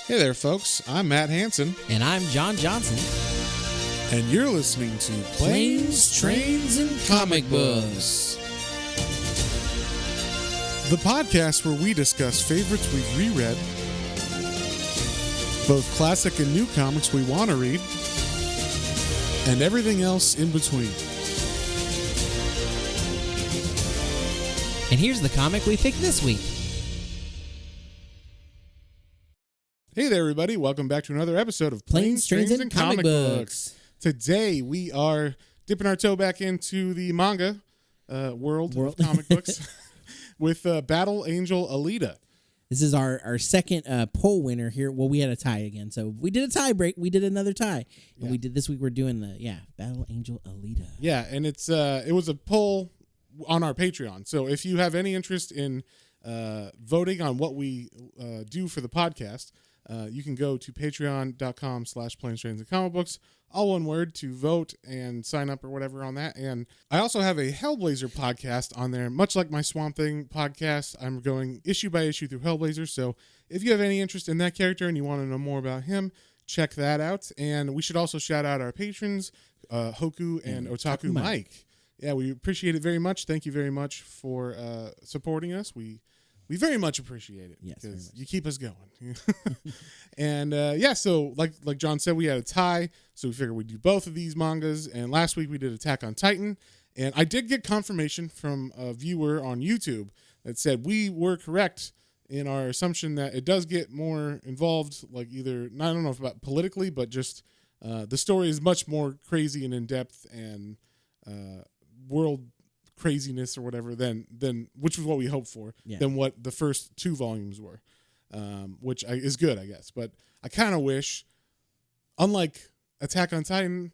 Hey there, folks. I'm Matt Hansen, And I'm John Johnson. and you're listening to Planes, Trains, and Comic Books. the podcast where we discuss favorites we've reread, both classic and new comics we want to read, and everything else in between. And here's the comic we picked this week. Hey there, everybody. Welcome back to another episode of Planes, Trains, and Comic Books. Today, we are dipping our toe back into the manga world of comic books with Battle Angel Alita. This is our second poll winner here. Well, we had a tie again. So we did a tie break. We did another tie. And we did this week. We're doing the Battle Angel Alita. Yeah, and it was a poll on our Patreon. So if you have any interest in voting on what we do for the podcast, you can go to patreon.com/Planes, Trains, and Comic Books, all one word, to vote and sign up or whatever on that. And I also have a Hellblazer podcast on there. Much like my Swamp Thing podcast, I'm going issue by issue through Hellblazer. So if you have any interest in that character and you want to know more about him, check that out. And we should also shout out our patrons, Hoku and Otaku Mike. Yeah, we appreciate it very much. Thank you very much for supporting us. We very much appreciate it. Yes, because you keep us going. And so like John said, we had a tie, so we figured we'd do both of these mangas. And last week we did Attack on Titan, and I did get confirmation from a viewer on YouTube that said we were correct in our assumption that it does get more involved, like either, I don't know if about politically, but just the story is much more crazy and in-depth and world craziness or whatever than which was what we hoped for, than what the first two volumes were, which is good, I guess. But I kind of wish, unlike Attack on Titan,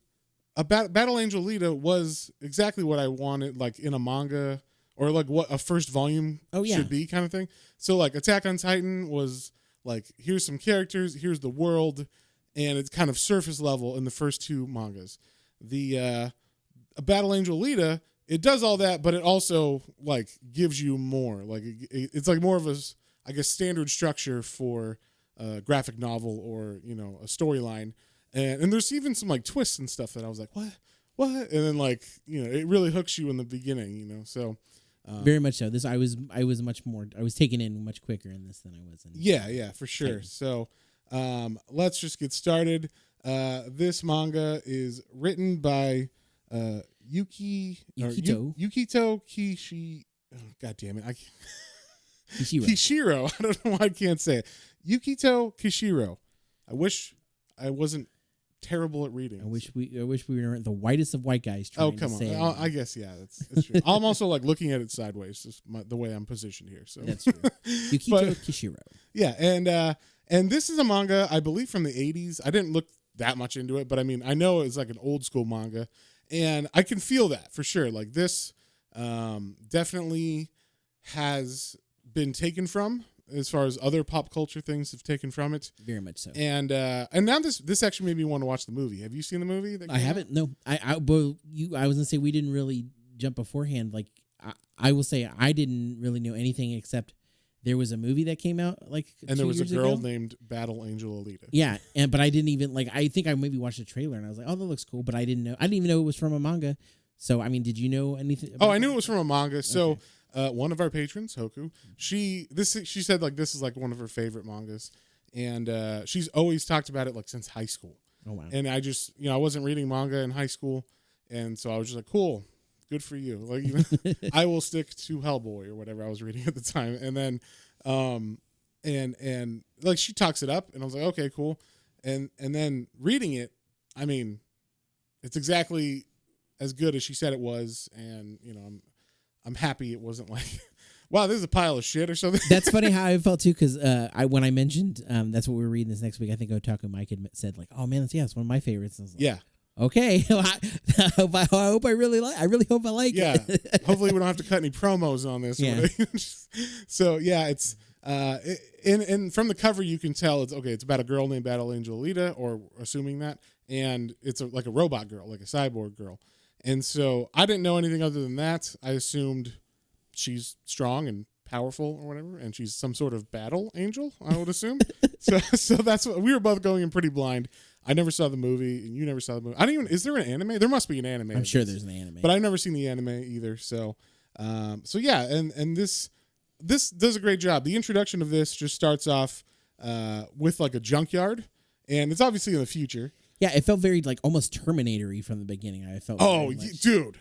Battle Angel Alita was exactly what I wanted, like in a manga, or like what a first volume should be, kind of thing. So like Attack on Titan was like, here's some characters, here's the world, and it's kind of surface level in the first two mangas. The Battle Angel Alita, it does all that, but it also like gives you more. Like it's like more of a, I guess, standard structure for a graphic novel or a storyline, and there's even some like twists and stuff that I was like, what, and then like it really hooks you in the beginning, So very much so. This I was taken in much quicker in this than I was in. Yeah, for sure. Titan. So let's just get started. This manga is written by Yukito Kishi. Oh, God damn it! Kishiro. I don't know why I can't say it. Yukito Kishiro. I wish I wasn't terrible at reading. I wish we were the whitest of white guys. Oh, come on! I guess that's true. I'm also like looking at it sideways, just the way I'm positioned here. So that's true. Yukito Kishiro. Yeah, and this is a manga I believe from the 80s. I didn't look that much into it, but I mean I know it's like an old school manga. And I can feel that for sure. Like this definitely has been taken from, as far as other pop culture things have taken from it. Very much so. And now this actually made me want to watch the movie. Have you seen the movie? I haven't. No. I was gonna say we didn't really jump beforehand. Like I will say I didn't really know anything except there was a movie that came out and there was a girl named Battle Angel Alita. Yeah, but I didn't even I think I maybe watched a trailer and I was like, oh, that looks cool, but I didn't even know it was from a manga. So I mean, did you know anything? I knew it was from a manga. So one of our patrons, Hoku, she said like this is like one of her favorite mangas, and she's always talked about it like since high school. Oh wow! And I just I wasn't reading manga in high school, and so I was just like, cool. Good for you. Like I will stick to Hellboy or whatever I was reading at the time. And then and like she talks it up and I was like, okay, cool. And then reading it, I mean, it's exactly as good as she said it was, and I'm happy it wasn't like wow, this is a pile of shit or something. That's funny how I felt too, because when I mentioned that's what we were reading this next week, I think Otaku Mike had said like, oh man, it's one of my favorites. And I was like, yeah. Okay, I hope I really hope I like it. Hopefully we don't have to cut any promos on this. Yeah. So yeah, it's and from the cover you can tell it's about a girl named Battle Angel Alita, or assuming that, and it's like a robot girl, like a cyborg girl. And so I didn't know anything other than that. I assumed she's strong and powerful or whatever, and she's some sort of battle angel, I would assume. so that's what we were both going in pretty blind. I never saw the movie, and you never saw the movie. I don't even. Is there an anime? There must be an anime. I'm sure there's an anime, but I've never seen the anime either. So yeah, and this does a great job. The introduction of this just starts off with like a junkyard, and it's obviously in the future. Yeah, it felt very like almost Terminator-y from the beginning. I felt. Oh, dude.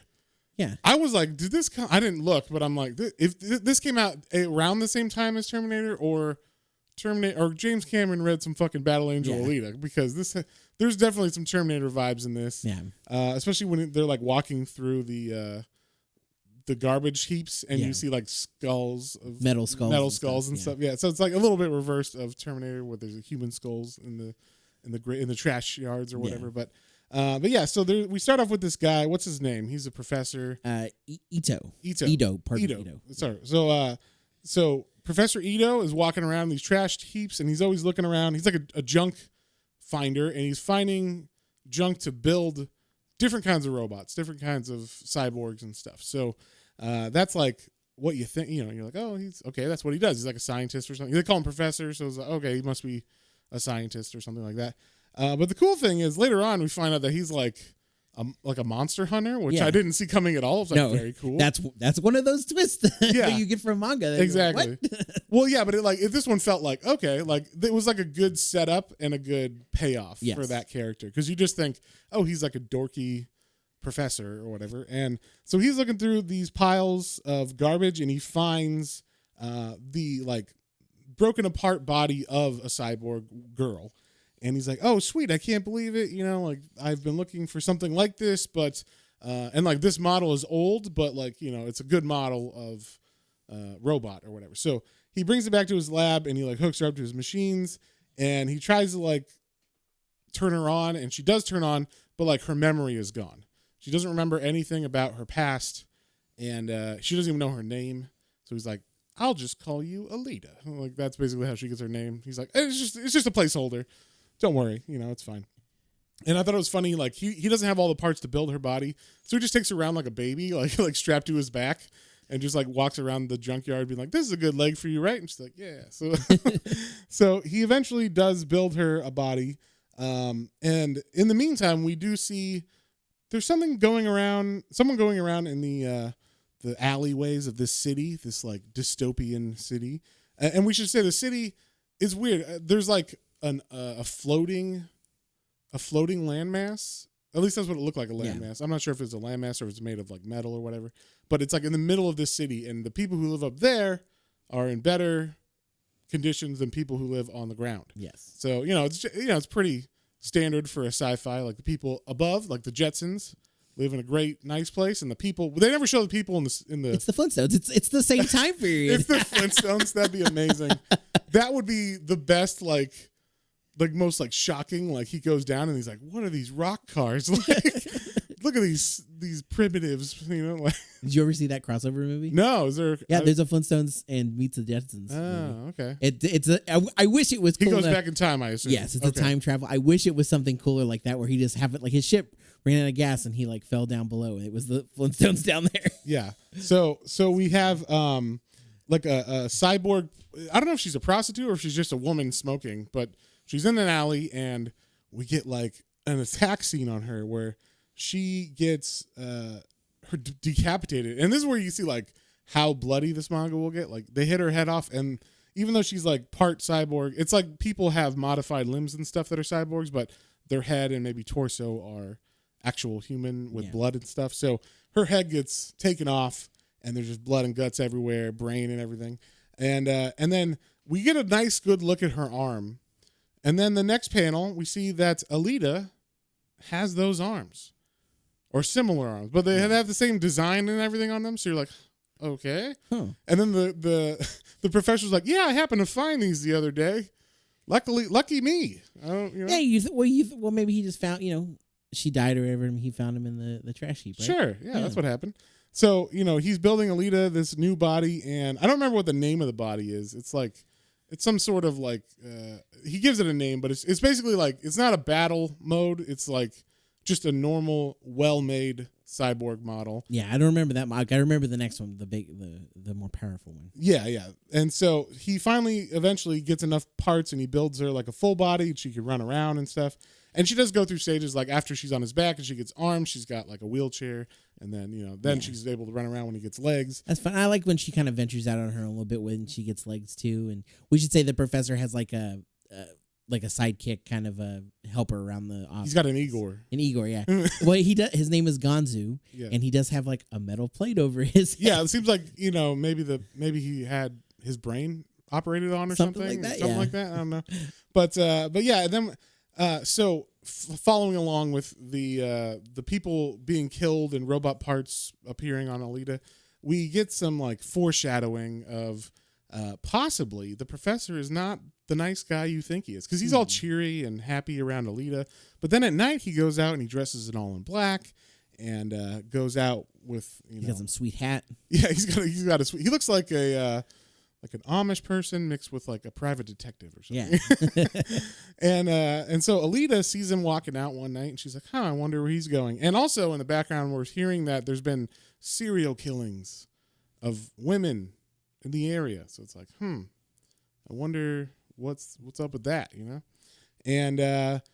Yeah. I was like, did this come? I didn't look, but I'm like, if this came out around the same time as Terminator or James Cameron read some fucking Battle Angel Alita, because there's definitely some Terminator vibes in this. Yeah. Especially when they're like walking through the garbage heaps and you see like skulls of metal skulls and stuff. Yeah. So it's like a little bit reversed of Terminator, where there's human skulls in the trash yards or whatever. But yeah, so we start off with this guy. What's his name? He's a professor. Ito. Ito. Sorry. So Professor Ito is walking around these trash heaps, and he's always looking around. He's like a junk finder, and he's finding junk to build different kinds of robots, different kinds of cyborgs and stuff. So that's like what you think. You know, you're like, oh, he's okay. That's what he does. He's like a scientist or something. They call him professor, so it's like, okay, he must be a scientist or something like that. But the cool thing is later on we find out that he's like a monster hunter, which I didn't see coming at all. It's like very cool. That's one of those twists that you get from manga. Exactly. Like, well, yeah, but if this one felt like, okay, like it was like a good setup and a good payoff for that character, because you just think, oh, he's like a dorky professor or whatever. And so he's looking through these piles of garbage, and he finds the like broken apart body of a cyborg girl. And he's like, oh, sweet, I can't believe it. You know, like I've been looking for something like this, but and like this model is old, but like, you know, it's a good model of robot or whatever. So he brings it back to his lab, and he like hooks her up to his machines, and he tries to like turn her on, and she does turn on, but like her memory is gone. She doesn't remember anything about her past, and she doesn't even know her name. So he's like, I'll just call you Alita. Like that's basically how she gets her name. He's like, it's just a placeholder. Don't worry, you know, it's fine. And I thought it was funny, like he doesn't have all the parts to build her body, so he just takes her around like a baby, like strapped to his back, and just like walks around the junkyard being like, this is a good leg for you, right? And she's like, yeah. So so he eventually does build her a body. And in the meantime, we do see there's someone going around in the alleyways of this city, this like dystopian city. And we should say the city is weird. There's like a floating landmass. At least that's what it looked like, a landmass. I'm not sure if it's a landmass or if it's made of like metal or whatever. But it's like in the middle of this city, and the people who live up there are in better conditions than people who live on the ground. Yes. So it's pretty standard for a sci-fi. Like the people above, like the Jetsons, live in a great, nice place, and the people they never show the people in the. It's the Flintstones. It's the same time period. It's the Flintstones. That'd be amazing. That would be the best. Like most like shocking. Like he goes down and he's like, "What are these rock cars? Like, look at these primitives." You know, like. Did you ever see that crossover movie? No, is there? Yeah, there's a Flintstones and Meets the Jetsons. Oh, okay. I wish it was. He cool goes back in time, I assume. Yes, it's a time travel. I wish it was something cooler like that, where he just have it like his ship ran out of gas and he like fell down below. It was the Flintstones down there. Yeah. So we have like a cyborg. I don't know if she's a prostitute or if she's just a woman smoking, but she's in an alley, and we get like an attack scene on her where she gets her decapitated. And this is where you see like how bloody this manga will get. Like they hit her head off, and even though she's like part cyborg, it's like people have modified limbs and stuff that are cyborgs, but their head and maybe torso are actual human with blood and stuff. So her head gets taken off, and there's just blood and guts everywhere, brain and everything. And then we get a nice good look at her arm. And then the next panel, we see that Alita has those arms, or similar arms, but they have the same design and everything on them. So you're like, okay. Huh. And then the professor's like, yeah, I happened to find these the other day. Lucky me. I don't, you know? Yeah, well, maybe he just found, she died or whatever, and he found him in the trash heap, right? Sure, yeah, that's what happened. So, he's building Alita this new body, and I don't remember what the name of the body is. It's like, it's some sort of like, he gives it a name, but it's basically like, it's not a battle mode. It's like just a normal, well-made cyborg model. Yeah, I don't remember that. I remember the next one, the more powerful one. Yeah. And so he finally eventually gets enough parts and he builds her like a full body. She can run around and stuff. And she does go through stages like after she's on his back and she gets arms, she's got like a wheelchair. And then, she's able to run around when he gets legs. That's fun. I like when she kind of ventures out on her own a little bit when she gets legs too. And we should say the professor has like a sidekick kind of a helper around the office. He's got an Igor. Yeah. Well, he does. His name is Gonzu, and he does have like a metal plate over his head. Yeah, it seems like maybe he had his brain operated on or something like that. Like that. I don't know, but yeah. Then following along with the people being killed and robot parts appearing on Alita, we get some like foreshadowing of possibly the professor is not the nice guy you think he is, because he's all cheery and happy around Alita, but then at night he goes out and he dresses it all in black and goes out with he got some sweet hat. Yeah, he's got a sweet. He looks like a like an Amish person mixed with like a private detective or something. Yeah. and so Alita sees him walking out one night and she's like, I wonder where he's going. And also in the background we're hearing that there's been serial killings of women in the area. So it's like, I wonder what's up with that, And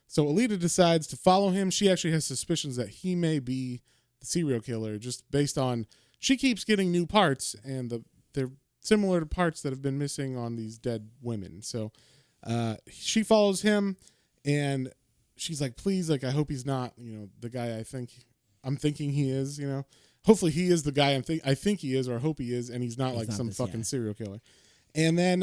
so Alita decides to follow him. She actually has suspicions that he may be the serial killer just based on she keeps getting new parts and they're similar to parts that have been missing on these dead women. So she follows him and she's like, please, like, I hope he's not, the guy I'm thinking he is, Hopefully he is the guy I think he is or hope he is, and he's not like some fucking serial killer. And then,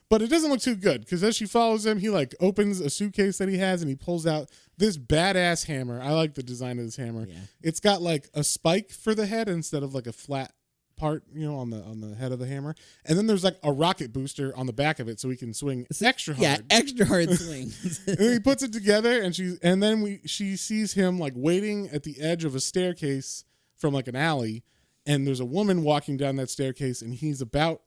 but it doesn't look too good because as she follows him, he like opens a suitcase that he has and he pulls out this badass hammer. I like the design of this hammer. Yeah. It's got like a spike for the head instead of like a flat part, on the head of the hammer. And then there's like a rocket booster on the back of it so he can swing extra hard. Yeah, extra hard swings. And he puts it together and she sees him like waiting at the edge of a staircase from like an alley, and there's a woman walking down that staircase and he's about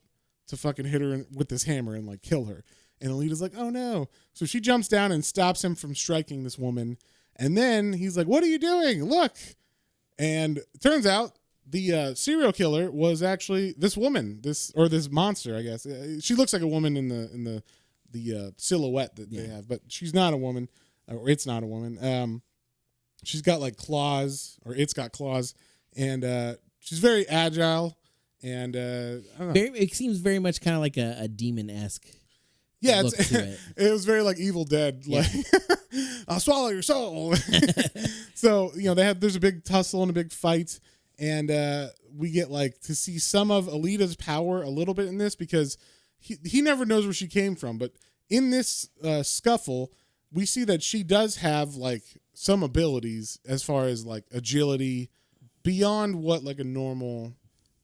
to fucking hit her with this hammer and like kill her. And Alita's like, oh no. So she jumps down and stops him from striking this woman. And then he's like, what are you doing? Look. And it turns out the serial killer was actually this woman, this monster, I guess. She looks like a woman in the silhouette that they have, but she's not a woman, or it's not a woman. She's got like claws, or it's got claws, and she's very agile. And I don't know. It seems very much kind of like a demon-esque. Yeah, look to it. It was very like Evil Dead, like I'll swallow your soul. So there's a big tussle and a big fight, and we get like to see some of Alita's power a little bit in this because he never knows where she came from, but in this scuffle, we see that she does have like some abilities as far as like agility beyond what like a normal,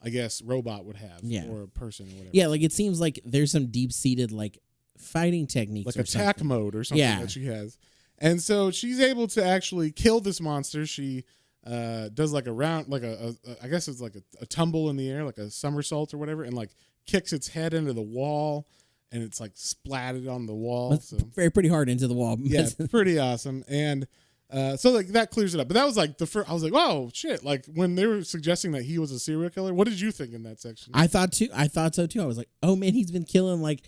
I guess, robot would have, or a person or whatever. Yeah, like it seems like there's some deep-seated like fighting techniques, like attack mode or something that she has. And so she's able to actually kill this monster. She does like a round, like I guess it's like a tumble in the air, like a somersault or whatever, and like kicks its head into the wall, and it's like splatted on the wall. So pretty hard into the wall. Yeah, pretty awesome. And so like that clears it up. But that was like the first. I was like, "Whoa, shit!" Like when they were suggesting that he was a serial killer. What did you think in that section? I thought so too. I was like, "Oh man, he's been killing like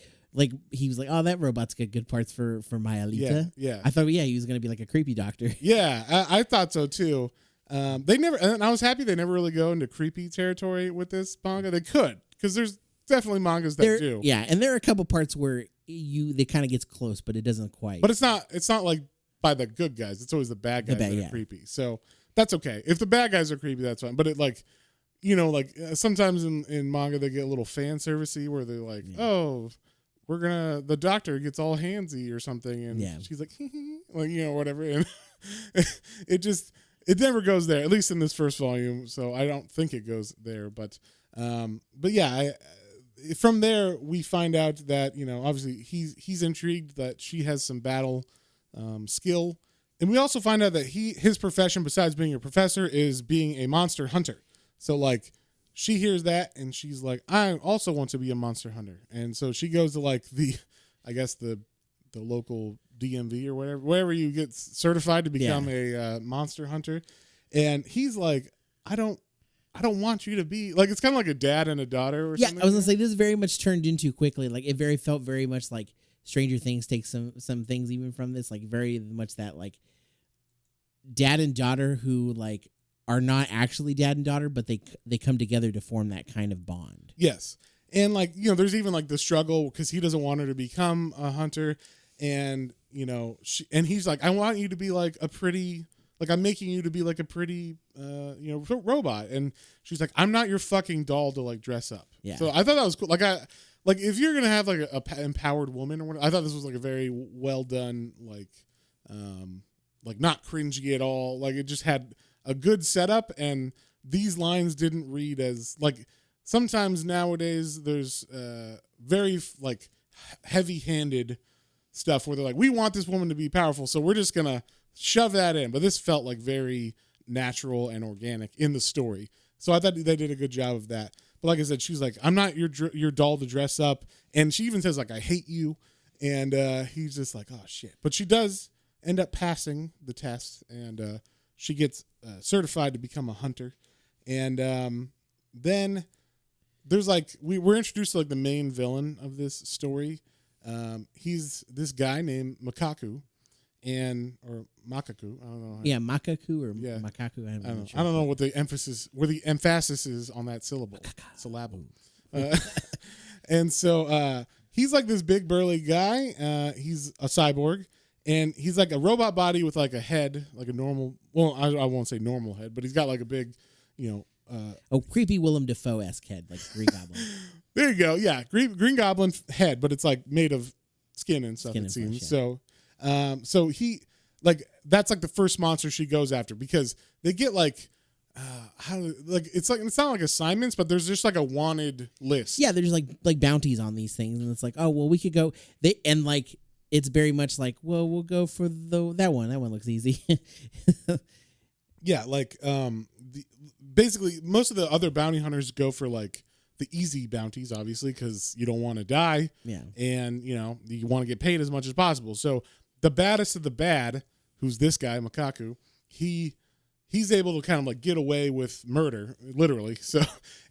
he was like, oh, that robot's got good parts for my Alita." Yeah. I thought, he was gonna be like a creepy doctor. Yeah, I thought so too. They never, and I was happy they never really go into creepy territory with this manga. They could, because there's definitely mangas that do. Yeah, and there are a couple parts where they kind of gets close, but it doesn't quite. But it's not like by the good guys. It's always the bad guys that are creepy. So that's okay. If the bad guys are creepy, that's fine. But it like, sometimes in manga they get a little fan servicey where they're like, oh, the doctor gets all handsy or something, and she's like, like, whatever, and it never goes there, at least in this first volume. So I don't think it goes there, but yeah, from there we find out that obviously he's intrigued that she has some battle skill, and we also find out that his profession besides being a professor is being a monster hunter. So like she hears that and she's like, I also want to be a monster hunter, and so she goes to like the local DMV or wherever you get certified to become a monster hunter. And he's like, I don't want you to be like, it's kind of like a dad and a daughter or something. I was gonna say this very much turned into quickly. Like it felt very much like Stranger Things takes some things even from this, like very much that like dad and daughter who like are not actually dad and daughter, but they come together to form that kind of bond. Yes. And like, you know, there's even like the struggle because he doesn't want her to become a hunter. And, you know, he's like, I want you to be like a pretty, like I'm making you to be like a pretty, you know, robot. And she's like, I'm not your fucking doll to like dress up. Yeah. So I thought that was cool. Like if you're going to have like a empowered woman or whatever, I thought this was like a very well done, like not cringy at all. Like it just had a good setup, and these lines didn't read as like sometimes nowadays there's very like heavy-handed stuff where they're like, we want this woman to be powerful, so we're just gonna shove that in. But this felt like very natural and organic in the story, so I thought they did a good job of that. But like I said, she's like, I'm not your doll to dress up, and she even says like, I hate you, and he's just like, oh shit. But she does end up passing the test, and she gets certified to become a hunter. And then there's like, we're introduced to like the main villain of this story. He's this guy named Makaku, or Makaku. I don't know. Yeah, Makaku or Makaku. I don't know what the emphasis is on that syllable. And so he's like this big burly guy. He's a cyborg. And he's like a robot body with like a head, like a normal. Well, I won't say normal head, but he's got like a big, you know. Creepy Willem Dafoe-esque head, like Green Goblin. There you go. Yeah, Green Goblin head, but it's like made of skin and stuff. It seems. Flesh, yeah. So he like that's like the first monster she goes after because they get like. It's not like assignments, but there's just like a wanted list. Yeah, there's like bounties on these things, and it's like, oh well, we could go. It's very much like, well, we'll go for that one. That one looks easy. Yeah, like basically most of the other bounty hunters go for like the easy bounties, obviously, because you don't want to die. Yeah, and you know you want to get paid as much as possible. So the baddest of the bad, who's this guy Makaku, he's able to kind of like get away with murder, literally. So,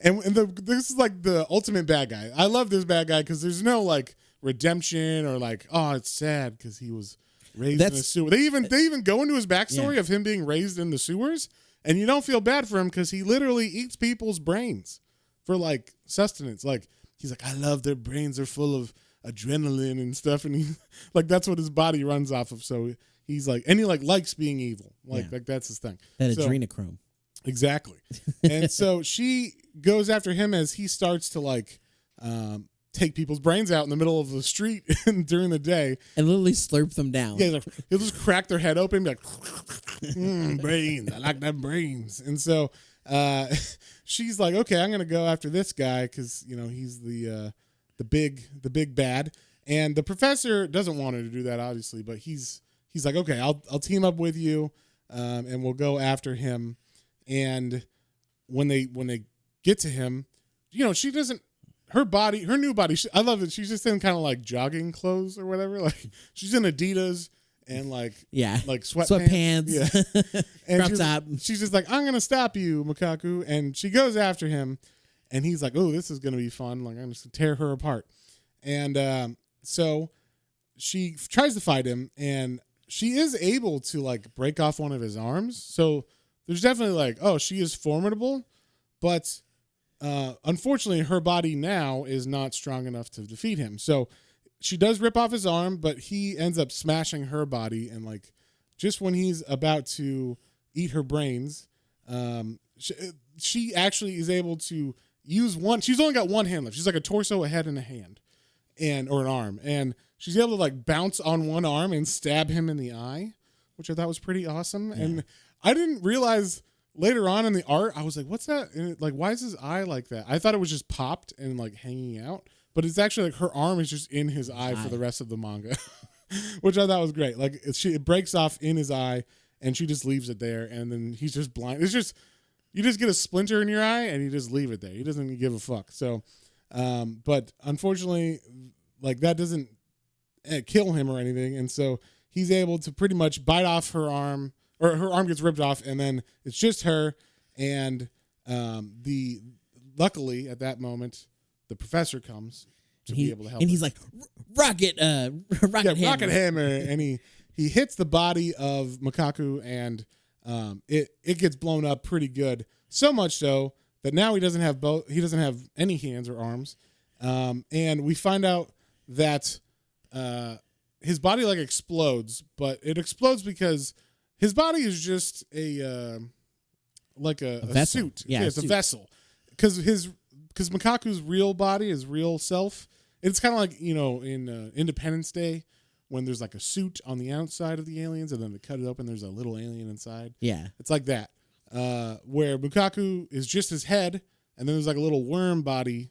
this is like the ultimate bad guy. I love this bad guy because there's no like redemption or like, oh, it's sad because he was raised in a sewer. They even go into his backstory of him being raised in the sewers, and you don't feel bad for him because he literally eats people's brains for like sustenance. Like he's like, I love their brains; they're full of adrenaline and stuff, and he like that's what his body runs off of. So he's like, and he likes being evil. Like that's his thing. That adrenochrome. Exactly. And so she goes after him as he starts to like take people's brains out in the middle of the street during the day. And literally slurp them down. Yeah, he'll just crack their head open and be like, brains. I like them brains. And so she's like, okay, I'm going to go after this guy because, you know, he's the big bad. And the professor doesn't want her to do that, obviously, but he's like, okay, I'll team up with you, and we'll go after him. And when they get to him, you know, she doesn't. Her new body. I love it. She's just in kind of like jogging clothes or whatever. Like she's in Adidas and like sweatpants. Yeah, and crop top. She's just like, I'm gonna stop you, Makaku, and she goes after him, and he's like, oh, this is gonna be fun. Like I'm just gonna tear her apart, and so she tries to fight him, and she is able to like break off one of his arms. So there's definitely like, oh, she is formidable, but unfortunately her body now is not strong enough to defeat him. So she does rip off his arm, but he ends up smashing her body. And like, just when he's about to eat her brains, she actually is able to use one. She's only got one hand left. She's like a torso, a head, and a hand, or an arm. And she's able to like bounce on one arm and stab him in the eye, which I thought was pretty awesome. Yeah. And I didn't realize later on in the art, I was like, what's that? And like, why is his eye like that? I thought it was just popped and like hanging out, but it's actually like her arm is just in his eye for the rest of the manga, which I thought was great. Like it breaks off in his eye and she just leaves it there. And then he's just blind. It's just, you just get a splinter in your eye and you just leave it there. He doesn't give a fuck. So, but unfortunately, like that doesn't kill him or anything. And so he's able to pretty much bite off her arm, or her arm gets ripped off, and then it's just her. And luckily at that moment, the professor comes to be able to help. And her. he's like, rocket hammer, and he hits the body of Makaku, and it gets blown up pretty good. So much so that now he doesn't have both. He doesn't have any hands or arms, and we find out that his body like explodes, but it explodes because his body is just a suit. Yeah, it's a vessel. Because Makaku's real body, his real self, it's kind of like, in Independence Day when there's like a suit on the outside of the aliens and then they cut it open, there's a little alien inside. Yeah. It's like that. Where Makaku is just his head, and then there's like a little worm body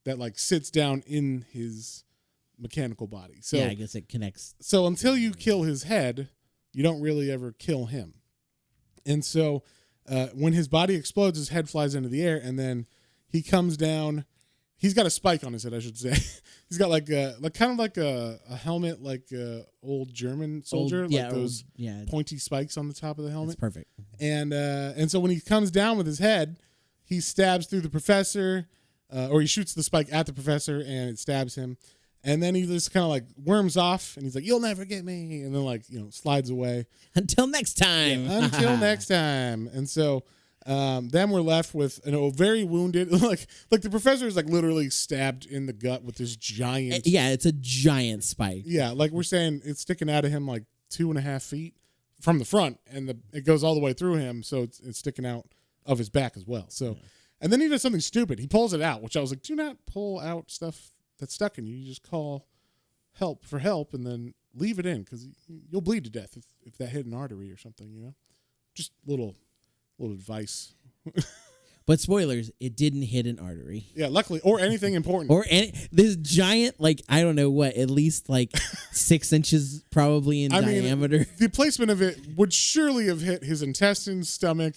that like sits down in his mechanical body. So yeah, I guess it connects. So until you kill his head, you don't really ever kill him. And so when his body explodes, his head flies into the air, and then he comes down. He's got a spike on his head, I should say. He's got like kind of like a helmet, like old German soldier, those pointy spikes on the top of the helmet. That's perfect. And so when he comes down with his head, he stabs through the professor, or he shoots the spike at the professor, and it stabs him. And then he just kind of like worms off, and he's like, "You'll never get me," and then slides away. Until next time. Yeah, until next time. And so then we're left with a very wounded, like the professor is like literally stabbed in the gut with this giant. Yeah, it's a giant spike. Yeah, like we're saying, it's sticking out of him like 2.5 feet from the front, and it goes all the way through him, so it's sticking out of his back as well. So, and then he does something stupid. He pulls it out, which I was like, do not pull out stuff that's stuck in you. You just call help, and then leave it in, because you'll bleed to death if that hit an artery or something. Just little advice. But spoilers, it didn't hit an artery. Yeah, luckily, or anything important. Or this giant, I don't know what, at least 6 inches probably in diameter. The placement of it would surely have hit his intestines, stomach,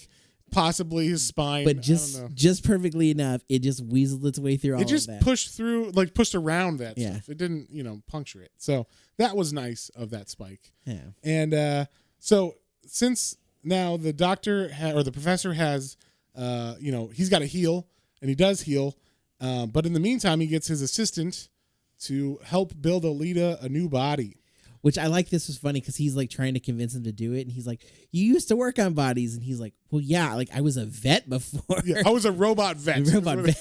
possibly his spine. But just perfectly enough, it just weaseled its way through all of that. It just pushed around that stuff. It didn't, puncture it. So that was nice of that spike. Yeah. And so since now the doctor or the professor has, he's got to heal, and he does heal. But in the meantime, he gets his assistant to help build Alita a new body. Which I like. This was funny because he's trying to convince him to do it, and he's like, "You used to work on bodies," and he's like, "Well, yeah, I was a vet before. Yeah, I was a robot vet.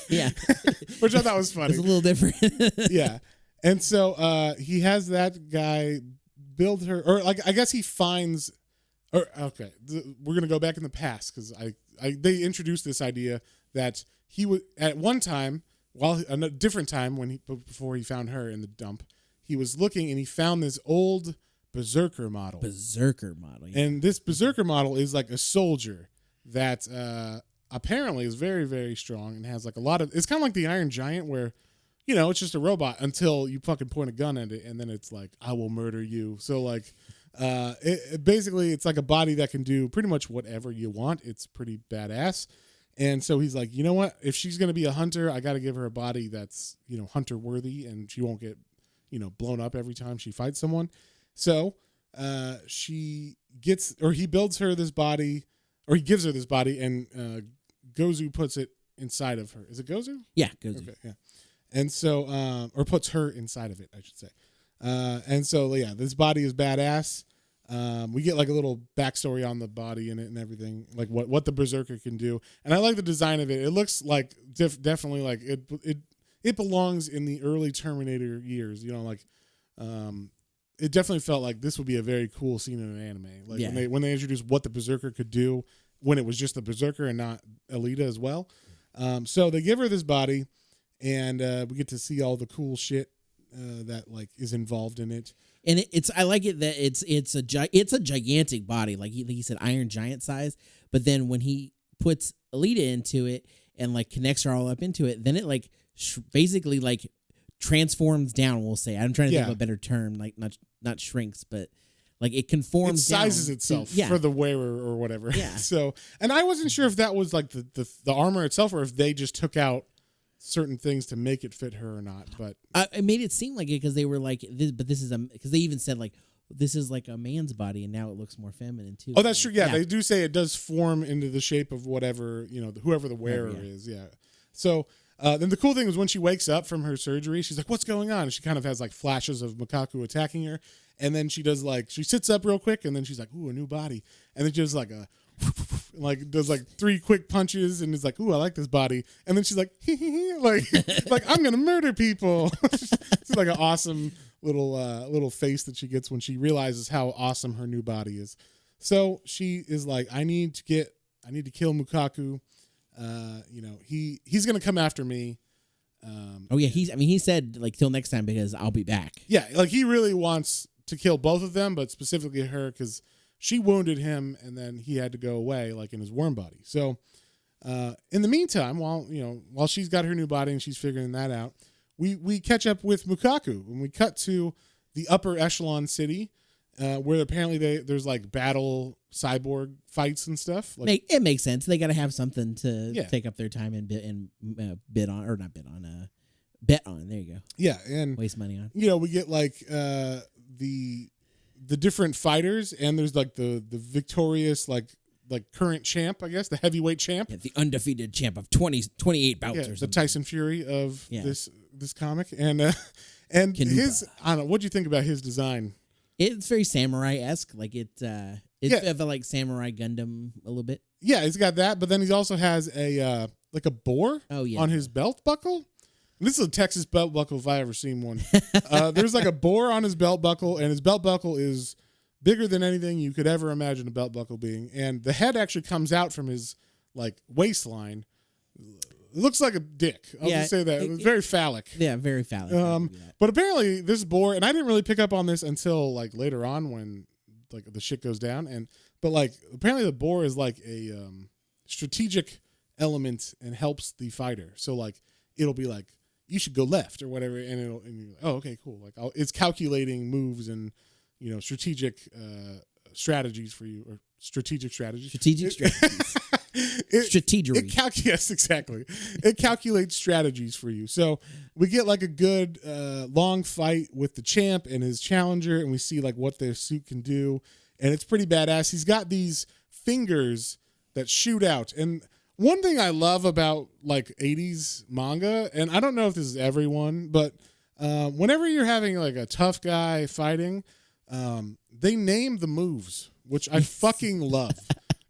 Yeah." Which I thought was funny. It's a little different. Yeah, and so he has that guy build her, or I guess he finds. Or okay, we're gonna go back in the past because they introduced this idea that he would at one time, a different time before he found her in the dump. He was looking, and he found this old Berserker model. Yeah. And this Berserker model is like a soldier that apparently is very, very strong and has a lot of... It's kind of like the Iron Giant where, it's just a robot until you fucking point a gun at it, and then it's like, I will murder you. So, basically, it's like a body that can do pretty much whatever you want. It's pretty badass. And so he's like, you know what? If she's going to be a hunter, I got to give her a body that's, hunter worthy, and she won't get... blown up every time she fights someone. So he builds her this body, or he gives her this body, and Gozu puts it inside of her. Is it Gozu? Yeah, Gozu. Okay, yeah. And so, or puts her inside of it, I should say. And so, yeah, this body is badass. We get a little backstory on the body in it and everything, like what the Berserker can do. And I like the design of it. It looks like definitely like it belongs in the early Terminator years, it definitely felt like this would be a very cool scene in an anime. When they introduced what the Berserker could do when it was just the Berserker and not Alita as well. So they give her this body, and we get to see all the cool shit that is involved in it. And I like it that it's a gigantic body, like he said, Iron Giant size. But then when he puts Alita into it and connects her all up into it, then it basically transforms down. We'll say. I'm trying to think of a better term, not shrinks, but it conforms. It sizes itself for the wearer or whatever. Yeah. So, and I wasn't sure if that was the armor itself, or if they just took out certain things to make it fit her or not. But it made it seem like it because they were this, but this is because they even said this is like a man's body, and now it looks more feminine too. Oh, that's true. Yeah, they do say it does form into the shape of whatever, whoever the wearer is. Yeah. So then the cool thing is when she wakes up from her surgery, she's like, "What's going on?" And she kind of has like flashes of Mukaku attacking her, and then she sits up real quick, and then she's like, "Ooh, a new body," and then she does like does like 3 quick punches, and is like, "Ooh, I like this body," and then she's like, like I'm gonna murder people. It's like an awesome little face that she gets when she realizes how awesome her new body is. So she is like, I need to kill Mukaku. He's gonna come after me. He said like till next time because I'll be back. Yeah, like he really wants to kill both of them, but specifically her because she wounded him and then he had to go away like in his worm body. So in the meantime, while she's got her new body and she's figuring that out, we catch up with Mukaku and we cut to the upper echelon city where apparently there's like battle cyborg fights and stuff. Like, it makes sense. They got to have something to take up their time and bet on. There you go. Yeah, and waste money on. We get like the different fighters, and there's like the victorious like current champ, I guess, the heavyweight champ, the undefeated champ of 28 bouts or something. The Tyson Fury of this comic, and his I don't know. What'd you think about his design? It's very samurai-esque. Like it felt like Samurai Gundam a little bit. Yeah, he's got that, but then he also has a like a boar on his belt buckle. And this is a Texas belt buckle if I ever seen one. There's like a boar on his belt buckle, and his belt buckle is bigger than anything you could ever imagine a belt buckle being. And the head actually comes out from his like waistline. It looks like a dick. I'll just say that. It was very phallic. Yeah, very phallic. But apparently this boar, and I didn't really pick up on this until like later on when like the shit goes down. But like apparently the boar is like a strategic element and helps the fighter. So like it'll be like, you should go left or whatever. And you're like, oh, okay, cool. Like it's calculating moves and, strategic strategies for you, or strategic strategies. Strategery. Yes, exactly. It calculates strategies for you. So we get like a good long fight with the champ and his challenger, and we see like what their suit can do, and it's pretty badass. He's got these fingers that shoot out, and one thing I love about like 80s manga, and I don't know if this is everyone, but whenever you're having like a tough guy fighting, they name the moves, which I fucking love.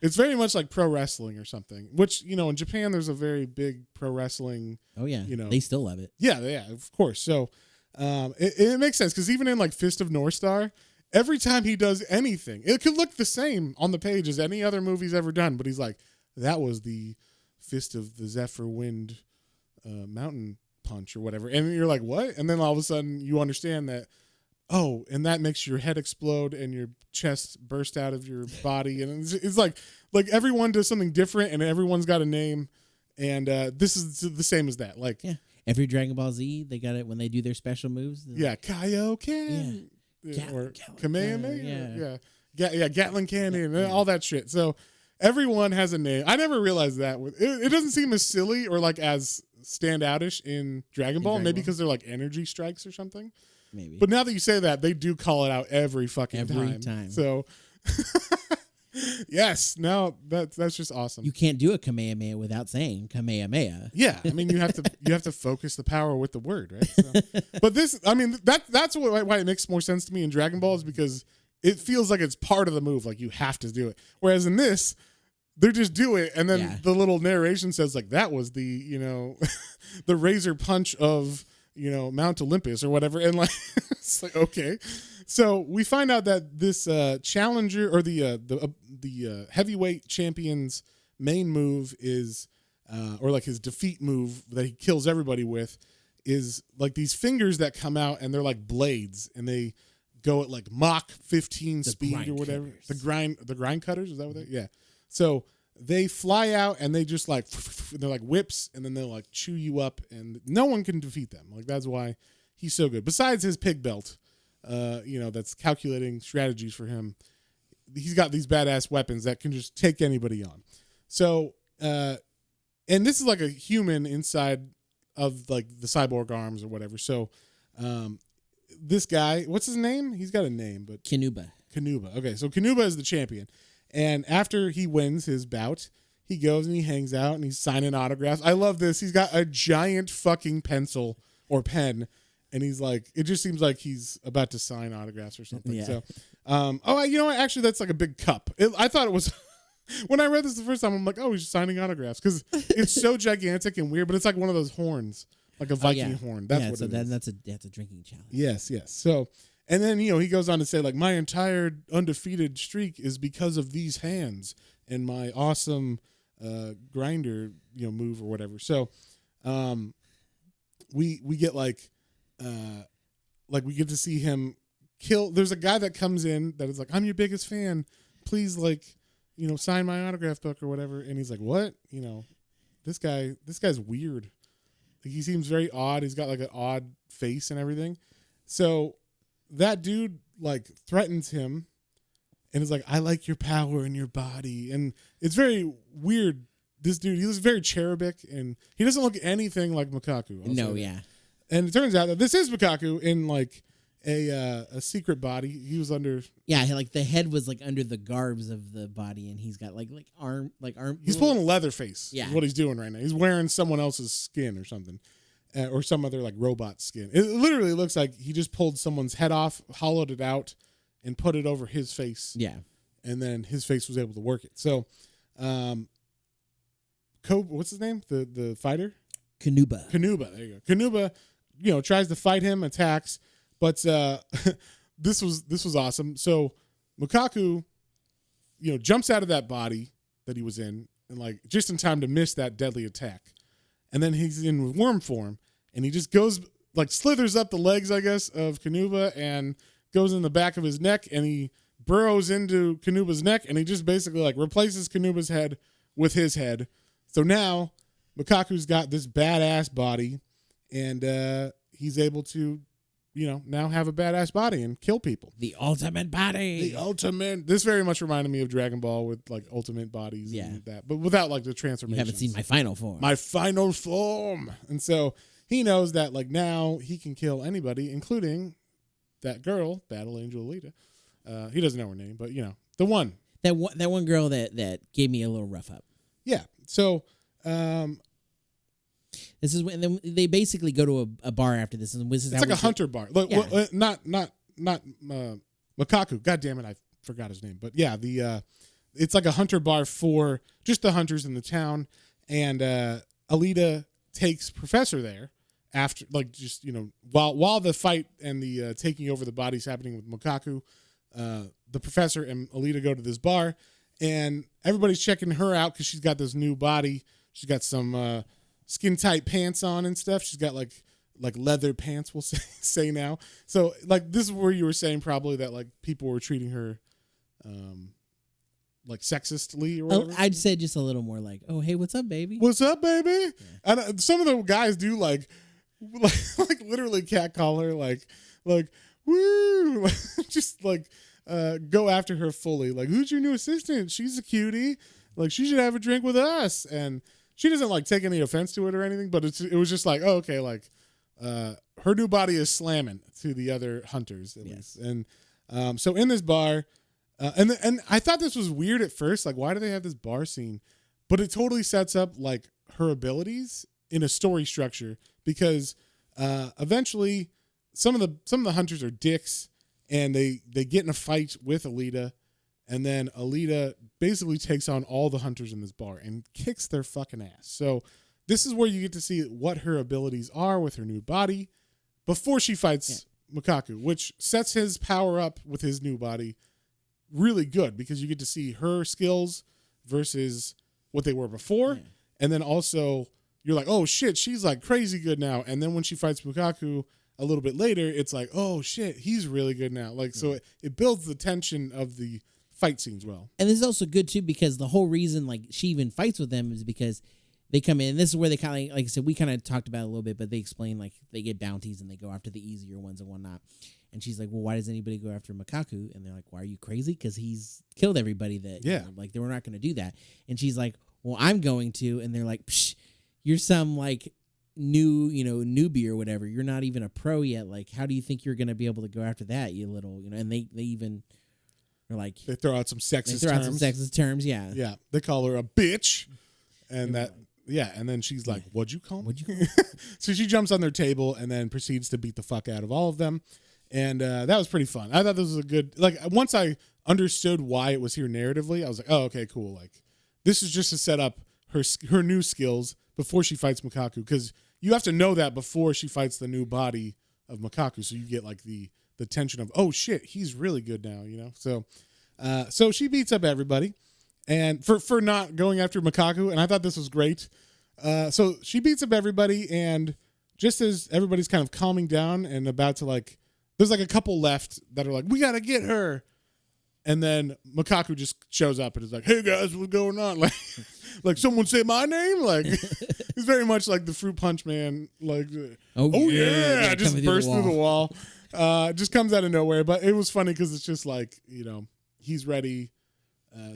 It's very much like pro wrestling or something, which, in Japan, there's a very big pro wrestling. Oh, yeah. They still love it. Yeah, of course. So it makes sense because even in like Fist of North Star, every time he does anything, it could look the same on the page as any other movie he's ever done. But he's like, that was the Fist of the Zephyr Wind Mountain Punch or whatever. And you're like, what? And then all of a sudden you understand that, oh, and that makes your head explode and your chest burst out of your body. And it's like everyone does something different and everyone's got a name. And this is the same as that. Like, yeah. Every Dragon Ball Z, they got it when they do their special moves. Yeah, Kaioken. Yeah. Or Kamehameha. Yeah, Gatling Cannon and all that shit. So everyone has a name. I never realized that. It doesn't seem as silly or like as standoutish in Dragon Ball. Maybe because they're like energy strikes or something. Maybe. But now that you say that, they do call it out every fucking time. So, yes, no, that's just awesome. You can't do a Kamehameha without saying Kamehameha. Yeah, I mean you have to focus the power with the word, right? So, but this, I mean that's why it makes more sense to me in Dragon Ball is because it feels like it's part of the move, like you have to do it. Whereas in this, they just do it, and then the little narration says like that was the the razor punch of Mount Olympus or whatever, and like it's like okay. So we find out that this challenger or the heavyweight champion's main move is, or like his defeat move that he kills everybody with, is like these fingers that come out and they're like blades and they go at like Mach 15 speed or whatever. Cutters. The grind cutters, is that what they? Yeah. So they fly out and they just like they're like whips and then they'll like chew you up and no one can defeat them. Like that's why he's so good. Besides his pig belt, that's calculating strategies for him. He's got these badass weapons that can just take anybody on. So, and this is like a human inside of like the cyborg arms or whatever. So, this guy, what's his name? He's got a name, but Kanuba. Okay, so Kanuba is the champion. And after he wins his bout, he goes and he hangs out and he's signing autographs. I love this. He's got a giant fucking pencil or pen, and he's like, it just seems like he's about to sign autographs or something. Yeah. So, you know what? Actually, that's like a big cup. I thought it was, when I read this the first time, I'm like, oh, he's just signing autographs because it's so gigantic and weird, but it's like one of those horns, like a Viking horn. That's what it is. That's a drinking challenge. Yes. So, and then, he goes on to say, like, my entire undefeated streak is because of these hands and my awesome grinder, move or whatever. So, we get we get to see him kill. There's a guy that comes in that is like, I'm your biggest fan. Please, sign my autograph book or whatever. And he's like, what? This guy's weird. Like, he seems very odd. He's got like an odd face and everything. So that dude threatens him and is like, I like your power and your body. And it's very weird. This dude, he looks very cherubic and he doesn't look anything like Makaku. No, yeah. And it turns out that this is Makaku in a secret body. He was under. Yeah, the head was under the garbs of the body, and he's got arm. He's pulling a leather face. Yeah, is what he's doing right now. He's wearing someone else's skin or something, or some other robot skin. It literally looks like he just pulled someone's head off, hollowed it out, and put it over his face. Yeah, and then his face was able to work it. So, what's his name? The fighter. Kanuba. There you go. Kanuba, tries to fight him, attacks, but this was awesome. So Makaku, jumps out of that body that he was in, and just in time to miss that deadly attack. And then he's in worm form, and he just goes slithers up the legs, I guess, of Kanuba and goes in the back of his neck, and he burrows into Kanuba's neck, and he just basically replaces Kanuba's head with his head. So now Makaku's got this badass body, and he's able to, now have a badass body and kill people. The ultimate body. The ultimate. This very much reminded me of Dragon Ball with ultimate bodies and that, but without the transformation. You haven't seen my final form. My final form. And so he knows that now he can kill anybody, including that girl, Battle Angel Alita. He doesn't know her name, but the one. That one girl that gave me a little rough up. Yeah. So, this is when then they basically go to a bar after this, and this is it's a hunter bar. Look, not Makaku. God damn it, I forgot his name. But yeah, it's like a hunter bar for just the hunters in the town, and Alita takes Professor there after while the fight and the taking over the bodies happening with Makaku. The Professor and Alita go to this bar, and everybody's checking her out because she's got this new body. She's got some skin tight pants on and stuff. She's got like leather pants, we'll say now. So this is where you were saying probably that people were treating her sexistly or whatever. I'd say just a little more oh, hey, what's up, baby? What's up, baby? Yeah. And some of the guys do literally catcall her woo, just go after her fully. Who's your new assistant? She's a cutie. She should have a drink with us. And she doesn't take any offense to it or anything, but it was just oh, okay, her new body is slamming to the other hunters at least. And so in this bar, and I thought this was weird at first, why do they have this bar scene? But it totally sets up her abilities in a story structure because eventually some of the hunters are dicks and they get in a fight with Alita. And then Alita basically takes on all the hunters in this bar and kicks their fucking ass. So this is where you get to see what her abilities are with her new body before she fights Makaku, which sets his power up with his new body really good because you get to see her skills versus what they were before. Yeah. And then also you're oh shit, she's crazy good now. And then when she fights Makaku a little bit later, it's oh shit, he's really good now. So it builds the tension of the fight scenes well. And this is also good too because the whole reason she even fights with them is because they come in, and this is where they kind of, like I said, we kind of talked about it a little bit, but they explain they get bounties and they go after the easier ones and whatnot. And she's like, well, why does anybody go after Makaku? And they're like, why are you crazy? Because he's killed everybody that, they were not going to do that. And she's like, well, I'm going to. And they're like, psh, you're some newbie or whatever. You're not even a pro yet. Like, how do you think you're going to be able to go after that, you little, and they even are like, they throw out some sexist terms. Yeah. Yeah. They call her a bitch. And and then she's like, what'd you call me? So she jumps on their table and then proceeds to beat the fuck out of all of them. And that was pretty fun. I thought this was a good, like, once I understood why it was here narratively, I was like, oh, okay, cool. Like, this is just to set up her new skills before she fights Makaku, because you have to know that before she fights the new body of Makaku, so you get like the tension of, oh shit, he's really good now, So she beats up everybody, and for not going after Makaku, and I thought this was great. So she beats up everybody, and just as everybody's kind of calming down and about to, like, there's like a couple left that are like, we gotta get her. And then Makaku just shows up and is like, hey guys, what's going on? Like someone say my name? Like, he's very much like the Fruit Punch Man. Like, oh yeah, just burst through the wall. Just comes out of nowhere. But it was funny because it's just like, he's ready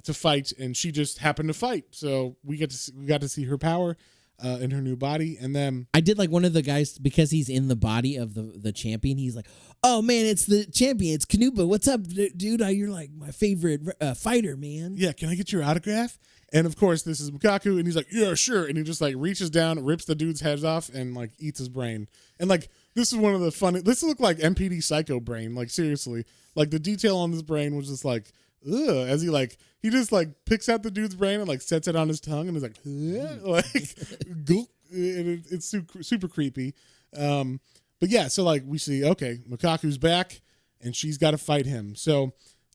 to fight, and she just happened to fight. So we got to see her power in her new body. And then I did like one of the guys, because he's in the body of the champion. He's like, oh man, it's the champion. It's Kanuba. What's up, dude? You're like my favorite fighter, man. Yeah, can I get your autograph? And of course, this is Makaku, and he's like, yeah, sure. And he just like reaches down, rips the dude's heads off, and like eats his brain. And like, this is one of the funny. This looked like MPD Psycho brain. Like, seriously, like the detail on this brain was just like, ugh, as he just like picks out the dude's brain and like sets it on his tongue and is like, like, gulp. It's super creepy. But yeah, so like we see, okay, Makaku's back and she's got to fight him. So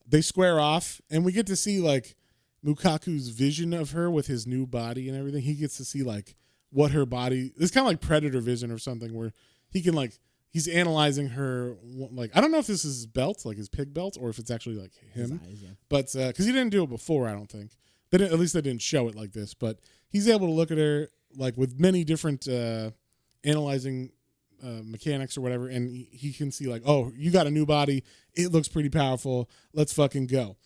they square off, and we get to see like Mukaku's vision of her with his new body and everything. He gets to see like what her body, it's kind of like Predator vision or something, where he can like, he's analyzing her. Like, I don't know if this is his belt, like his pig belt, or if it's actually like him. His eyes, yeah. But because he didn't do it before, I don't think. At least they didn't show it like this. But he's able to look at her like with many different analyzing mechanics or whatever, and he can see like, oh, you got a new body. It looks pretty powerful. Let's fucking go.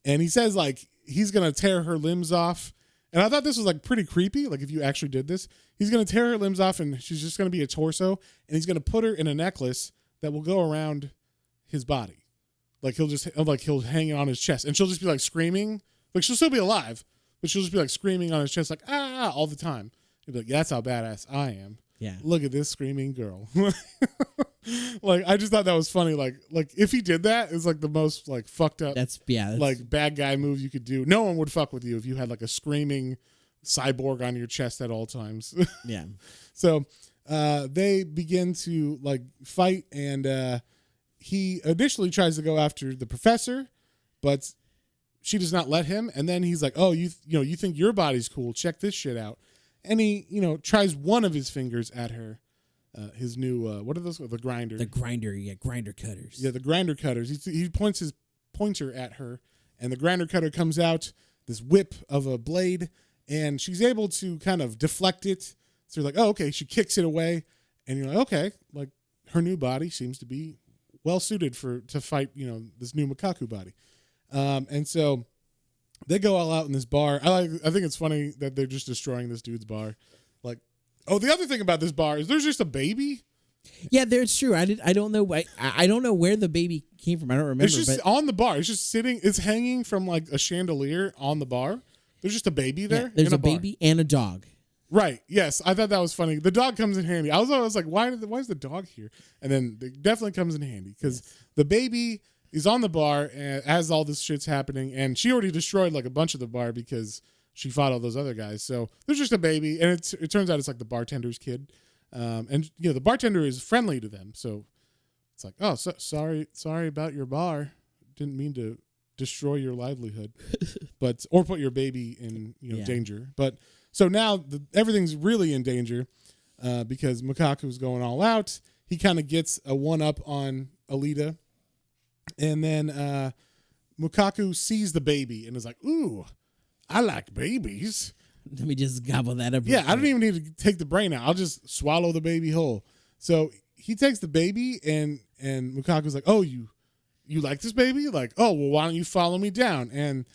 And he says like he's gonna tear her limbs off. And I thought this was like pretty creepy. Like, if you actually did this, he's gonna tear her limbs off, and she's just gonna be a torso, and he's gonna put her in a necklace that will go around his body. Like, he'll hang it on his chest, and she'll just be like screaming. Like, she'll still be alive, but she'll just be like screaming on his chest, like, ah, all the time. He'll be like, yeah, that's how badass I am. Yeah. Look at this screaming girl. Like, I just thought that was funny. Like if he did that, it's like the most like fucked up, that's like bad guy move you could do. No one would fuck with you if you had like a screaming cyborg on your chest at all times. Yeah. So they begin to like fight, and he initially tries to go after the professor, but she does not let him. And then he's like, oh, you think your body's cool? Check this shit out. And he, tries one of his fingers at her. His new, what are those? The grinder. The grinder, yeah, grinder cutters. Yeah, the grinder cutters. He points his pointer at her, and the grinder cutter comes out, this whip of a blade, and she's able to kind of deflect it. So you're like, oh, okay. She kicks it away, and you're like, okay, like her new body seems to be well suited to fight, this new Makaku body. And so they go all out in this bar. I think it's funny that they're just destroying this dude's bar. Like, oh, the other thing about this bar is there's just a baby. Yeah, it's true. I don't know. I don't know where the baby came from. I don't remember. It's just on the bar. It's just sitting. It's hanging from like a chandelier on the bar. There's just a baby there. Yeah, there's a baby and a dog. Right. Yes, I thought that was funny. The dog comes in handy. I was like, why is the dog here? And then it definitely comes in handy because the baby is on the bar as all this shit's happening, and she already destroyed like a bunch of the bar because she fought all those other guys. So there's just a baby, and it turns out it's like the bartender's kid. And the bartender is friendly to them. So it's like, oh, sorry about your bar. Didn't mean to destroy your livelihood, or put your baby in danger. But so now everything's really in danger because Makaku's going all out. He kind of gets a one-up on Alita. And then Makaku sees the baby and is like, ooh, I like babies. Let me just gobble that up. Yeah, I don't even need to take the brain out. I'll just swallow the baby whole. So he takes the baby, and Makaku's like, oh, you like this baby? Like, oh, well, why don't you follow me down? And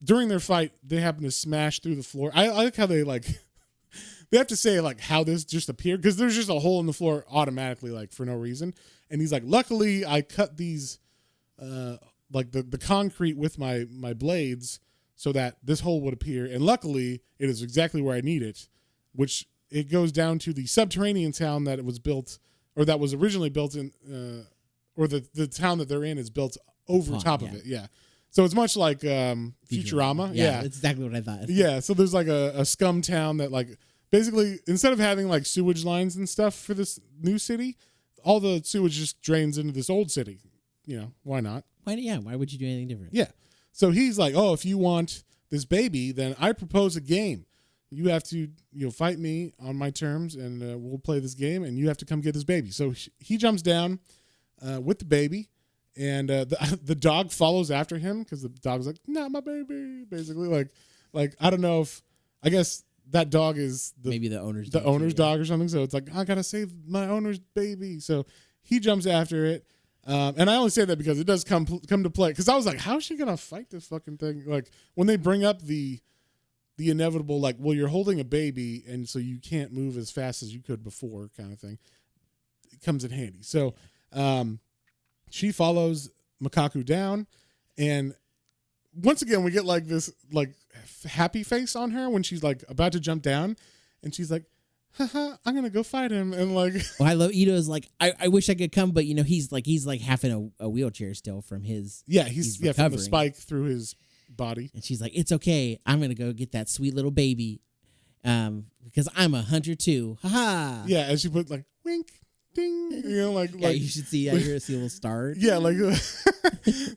during their fight, they happen to smash through the floor. I like how they they have to say like how this just appeared, because there's just a hole in the floor automatically, like for no reason. And he's like, luckily I cut these like the concrete with my blades so that this hole would appear, and luckily it is exactly where I need it, which it goes down to the subterranean town that it was built, or that was originally built in, or the town that they're in is built over top of it. Yeah. So it's much like Futurama. Yeah, that's exactly what I thought. Yeah. So there's like a scum town that, like, basically instead of having like sewage lines and stuff for this new city, all the sewage just drains into this old city. You know, why not? Why would you do anything different? Yeah. So he's like, oh, if you want this baby, then I propose a game. You have to, fight me on my terms, and we'll play this game, and you have to come get this baby. So he jumps down with the baby, and the dog follows after him, because the dog's like, not my baby, basically. Like I don't know if, I guess that dog is maybe the owner's dog or something. So it's like, I gotta save my owner's baby. So he jumps after it. And I only say that because it does come to play. Because I was like, how is she gonna fight this fucking thing? Like, when they bring up the inevitable, like, well, you're holding a baby, and so you can't move as fast as you could before, kind of thing. It comes in handy. So, she follows Makaku down, and once again we get like this like happy face on her when she's like about to jump down, and she's like, haha, I'm gonna go fight him. And like, I love Ito's like, I wish I could come, but he's like half in a wheelchair still from his he's from the spike through his body. And she's like, it's okay, I'm gonna go get that sweet little baby, because I'm a hunter too. Haha. Yeah, and she put like wink ding, like you should see. You're gonna see a little star. Yeah, like,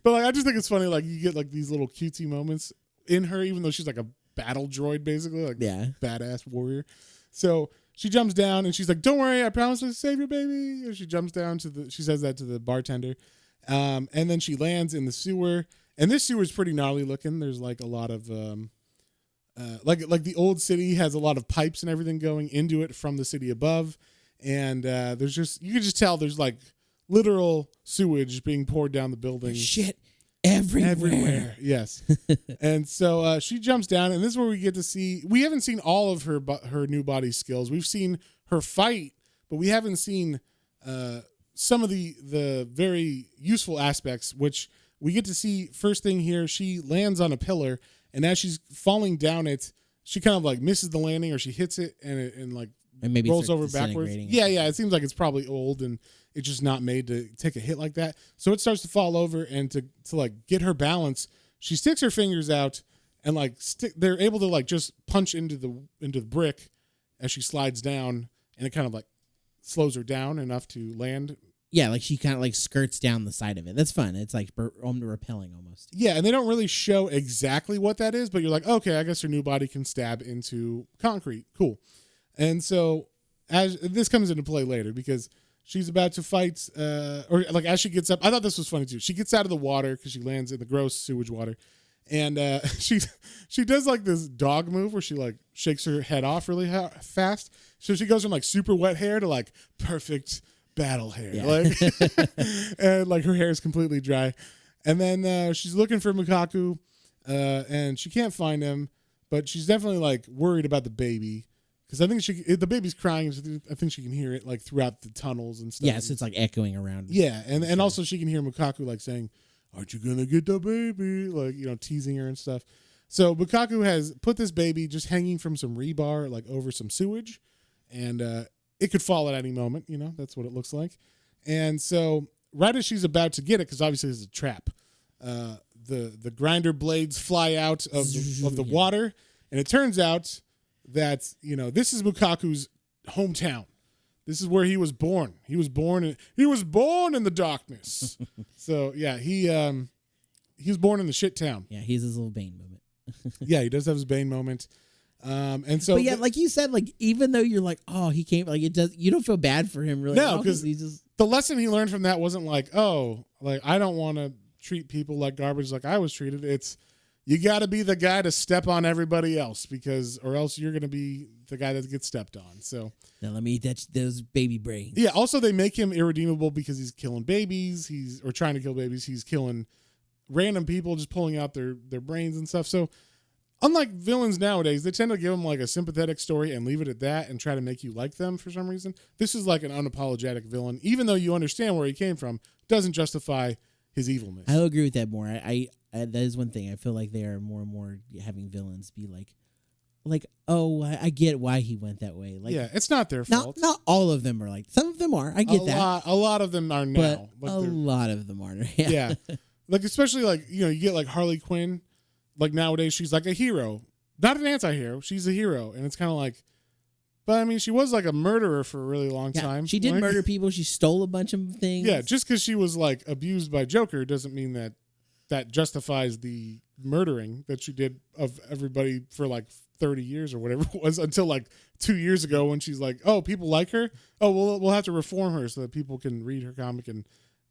but like I just think it's funny. Like, you get like these little cutesy moments in her, even though she's like a battle droid, basically, like badass warrior. So she jumps down and she's like, "Don't worry, I promise to save your baby." And she jumps down she says that to the bartender, and then she lands in the sewer. And this sewer is pretty gnarly looking. There's like a lot of like the old city has a lot of pipes and everything going into it from the city above. And there's just, you can just tell there's like literal sewage being poured down the building. There's shit everywhere. Yes. And so she jumps down, and this is where we get to see, we haven't seen all of her new body skills. We've seen her fight, but we haven't seen some of the very useful aspects, which we get to see first thing here. She lands on a pillar, and as she's falling down it, she kind of like misses the landing, or she hits it and maybe rolls over backwards. Yeah. It seems like it's probably old and it's just not made to take a hit like that. So it starts to fall over, and to like get her balance, she sticks her fingers out and like they're able to like just punch into the brick as she slides down, and it kind of like slows her down enough to land. Yeah, like she kind of like skirts down the side of it. That's fun. It's like repelling almost. Yeah, and they don't really show exactly what that is, but you're like, okay, I guess her new body can stab into concrete. Cool. And so as this comes into play later, because she's about to fight, or like as she gets up, I thought this was funny too. She gets out of the water because she lands in the gross sewage water, and she does like this dog move where she like shakes her head off really fast. So she goes from like super wet hair to like perfect battle hair, like, and like her hair is completely dry. And then she's looking for Makaku, and she can't find him, but she's definitely like worried about the baby. Because I think the baby's crying. So I think she can hear it like throughout the tunnels and stuff. Yeah, so it's like echoing around. Yeah, and also she can hear Makaku like saying, "Aren't you gonna get the baby?" Like, teasing her and stuff. So Makaku has put this baby just hanging from some rebar like over some sewage, and it could fall at any moment. That's what it looks like. And so right as she's about to get it, because obviously it's a trap, the grinder blades fly out of the water, and it turns out that this is Mukaku's hometown. This is where he was born. He was born in the darkness. So yeah, he was born in the shit town. Yeah, he's his little Bane moment. Yeah, he does have his Bane moment. And so, but yeah, like you said, like even though you're like, oh, he came, like it does, you don't feel bad for him really. No, because the lesson he learned from that wasn't like, oh, like I don't want to treat people like garbage like I was treated. It's, you got to be the guy to step on everybody else, or else you're going to be the guy that gets stepped on. So now let me eat those baby brains. Yeah. Also, they make him irredeemable because he's killing babies. Or trying to kill babies. He's killing random people, just pulling out their brains and stuff. So unlike villains nowadays, they tend to give them like a sympathetic story and leave it at that and try to make you like them for some reason. This is like an unapologetic villain, even though you understand where he came from, doesn't justify his evilness. I'll agree with that more. I that is one thing. I feel like they are more and more having villains be like, oh, I get why he went that way. Like, yeah, it's not their fault. Not all of them are like. Some of them are. I get that. A lot of them are now. But a lot of them are. Yeah. Yeah. Like, especially like, you get like Harley Quinn. Like nowadays, she's like a hero. Not an anti-hero. She's a hero. And it's kind of like, but I mean, she was like a murderer for a really long time. She did murder people. She stole a bunch of things. Yeah, just because she was like abused by Joker doesn't mean that justifies the murdering that she did of everybody for like 30 years or whatever it was, until like 2 years ago when she's like, oh, people like her. Oh, we'll have to reform her so that people can read her comic and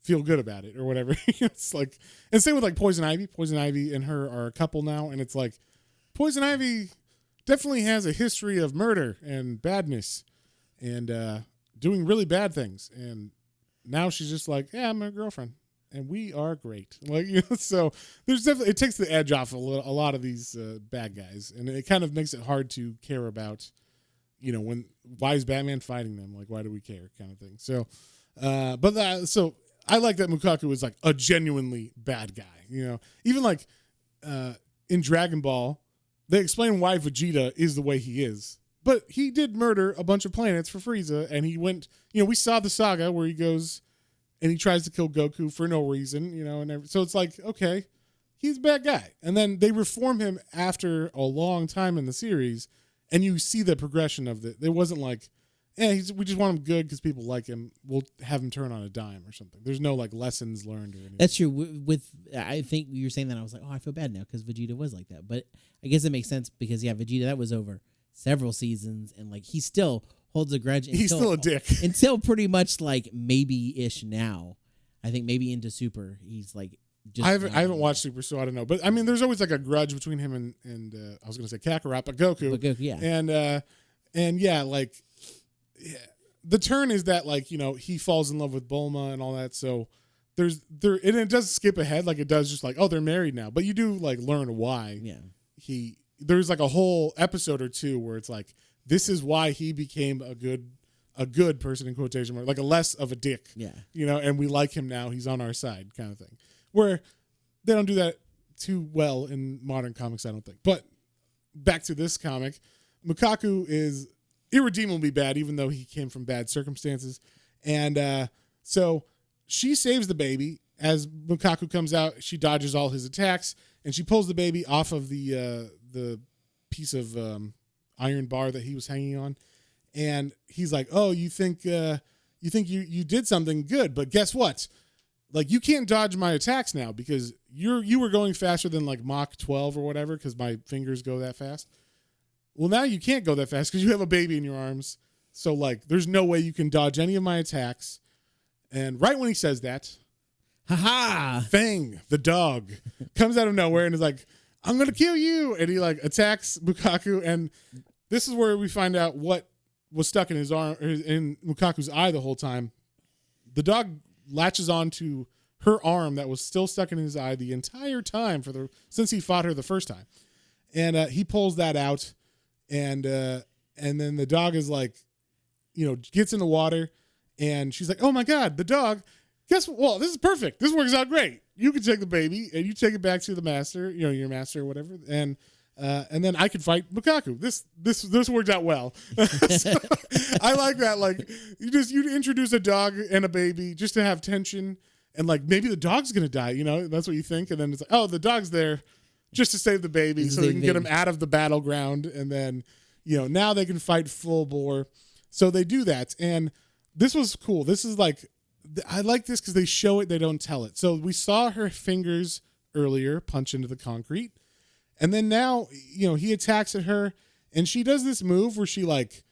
feel good about it or whatever. It's like, and same with like Poison Ivy. Poison Ivy and her are a couple now, and it's like Poison Ivy definitely has a history of murder and badness and doing really bad things. And now she's just like, yeah, I'm her girlfriend, and we are great. Like, so there's definitely, it takes the edge off a lot of these bad guys, and it kind of makes it hard to care about. Why is Batman fighting them? Like, why do we care? Kind of thing. So, so I like that Mukaku is like a genuinely bad guy. Even like in Dragon Ball, they explain why Vegeta is the way he is. But he did murder a bunch of planets for Frieza, and he went, we saw the saga where he goes and he tries to kill Goku for no reason, and so it's like, okay, he's a bad guy. And then they reform him after a long time in the series, and you see the progression of it. It wasn't like, we just want him good because people like him. We'll have him turn on a dime or something. There's no like lessons learned or anything. That's true. I think you're saying that, I was like, oh, I feel bad now because Vegeta was like that. But I guess it makes sense because Vegeta, that was over several seasons, and like he still holds a grudge. He's still a dick until pretty much like maybe-ish now. I think maybe into Super, he's like. I haven't watched Super, so I don't know. But I mean, there's always like a grudge between him and I was going to say Kakarot, but Goku. Yeah. And yeah, like. Yeah. The turn is that like he falls in love with Bulma and all that, so and it does skip ahead, like it does just like, oh, they're married now, but you do like learn why. Yeah, there's like a whole episode or two where it's like, this is why he became a good person in quotation marks, like a less of a dick. Yeah, and we like him now, he's on our side kind of thing, where they don't do that too well in modern comics, I don't think. But back to this comic, Mukaku is irredeemably bad, even though he came from bad circumstances. And so she saves the baby. As Mukaku comes out, she dodges all his attacks, and she pulls the baby off of the piece of iron bar that he was hanging on. And he's like, oh, you think you did something good, but guess what? Like, you can't dodge my attacks now because you were going faster than like Mach 12 or whatever, because my fingers go that fast. Well, now you can't go that fast because you have a baby in your arms. So, like, there's no way you can dodge any of my attacks. And right when he says that, Fang, the dog, comes out of nowhere and is like, I'm going to kill you. And he, like, attacks Mukaku. And this is where we find out what was stuck in his arm, in Mukaku's eye the whole time. The dog latches onto her arm that was still stuck in his eye the entire time since he fought her the first time. And he pulls that out. And then the dog is like, gets in the water, and she's like, oh my God, the dog, guess what? Well, this is perfect. This works out great. You can take the baby and you take it back to the master, your master or whatever. And then I can fight Mukaku. This worked out well. So, I like that. Like, you introduce a dog and a baby just to have tension, and like, maybe the dog's going to die, that's what you think. And then it's like, oh, the dog's there just to save the baby so they can get him out of the battleground. And then, now they can fight full bore. So they do that. And this was cool. This is like, I like this because they show it, they don't tell it. So we saw her fingers earlier punch into the concrete. And then now, he attacks at her, and she does this move where she like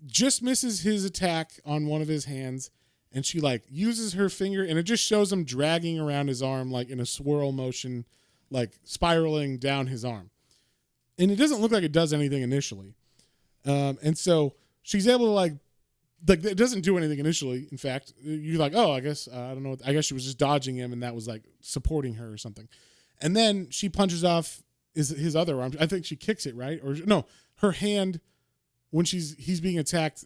just misses his attack on one of his hands. And she like uses her finger, and it just shows him dragging around his arm, like in a swirl motion, like spiraling down his arm. And it doesn't look like it does anything initially. And so she's able to like it doesn't do anything initially. In fact, you're like, oh, I guess, I don't know. I guess she was just dodging him, and that was like supporting her or something. And then she punches off is his other arm. I think she kicks it, right? Or no, her hand when he's being attacked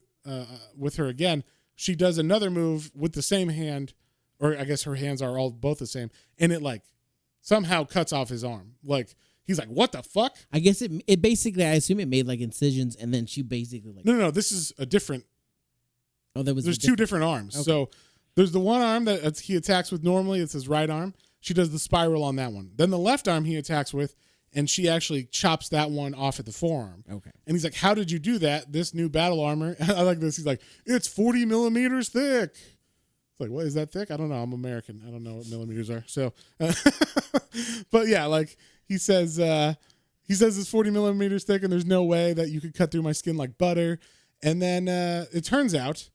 with her again. She does another move with the same hand, or I guess her hands are both the same, and it like somehow cuts off his arm. Like he's like, "What the fuck?" I guess it basically. I assume it made like incisions, and then she basically like. No. This is a different. Oh, there's two different arms. Okay. So there's the one arm that he attacks with normally. It's his right arm. She does the spiral on that one. Then the left arm he attacks with, and she actually chops that one off at the forearm. Okay. And he's like, "How did you do that? This new battle armor." I like this. He's like, "It's 40 millimeters thick." It's like, what is that thick? I don't know. I'm American. I don't know what millimeters are. So, but yeah, like he says it's 40 millimeters thick, and there's no way that you could cut through my skin like butter. And then it turns out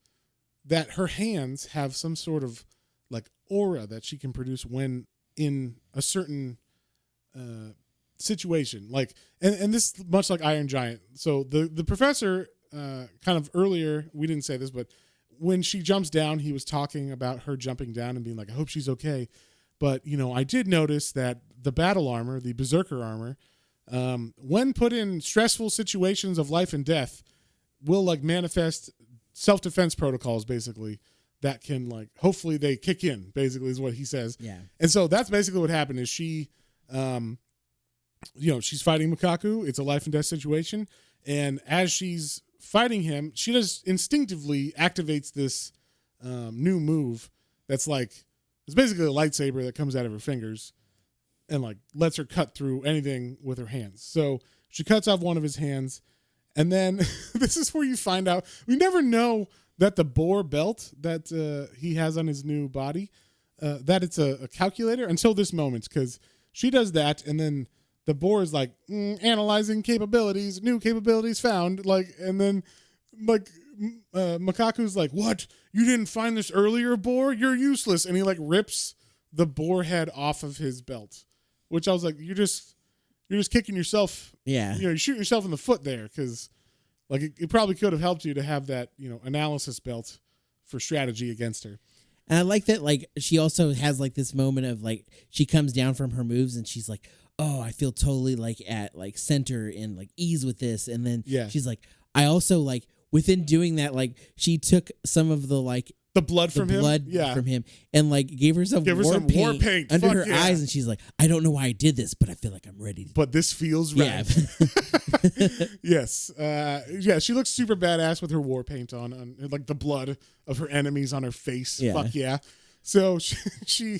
that her hands have some sort of like aura that she can produce when in a certain situation, like and this is much like Iron Giant. So the professor kind of earlier, we didn't say this, but when she jumps down, he was talking about her jumping down and being like, "I hope she's okay." But I did notice that the battle armor, the berserker armor, when put in stressful situations of life and death, will like manifest self-defense protocols basically that can like hopefully they kick in, basically is what he says. Yeah. And so that's basically what happened is she she's fighting Makaku. It's a life and death situation. And as she's fighting him, she just instinctively activates this new move that's like, it's basically a lightsaber that comes out of her fingers and like lets her cut through anything with her hands. So she cuts off one of his hands. And then this is where you find out, we never know that the Bohr belt that he has on his new body, that it's a calculator until this moment, because she does that, and then the Bohr is like analyzing capabilities, new capabilities found, like, and then like Makaku's like, "What? You didn't find this earlier, Bohr? You're useless," and he like rips the Bohr head off of his belt, which I was like, you're just kicking yourself. Yeah. You're shooting yourself in the foot there, because like it probably could have helped you to have that, analysis belt for strategy against her. And I like that, like, she also has like this moment of like, she comes down from her moves and she's like, "Oh, I feel totally like at like center and like ease with this." And then she's like, I also like within doing that, like she took some of the like the blood from him and like gave herself some war paint under her eyes, and she's like, "I don't know why I did this, but I feel like I'm ready. But this feels right." Yeah. Yes. She looks super badass with her war paint on like the blood of her enemies on her face. Yeah. Fuck yeah. So she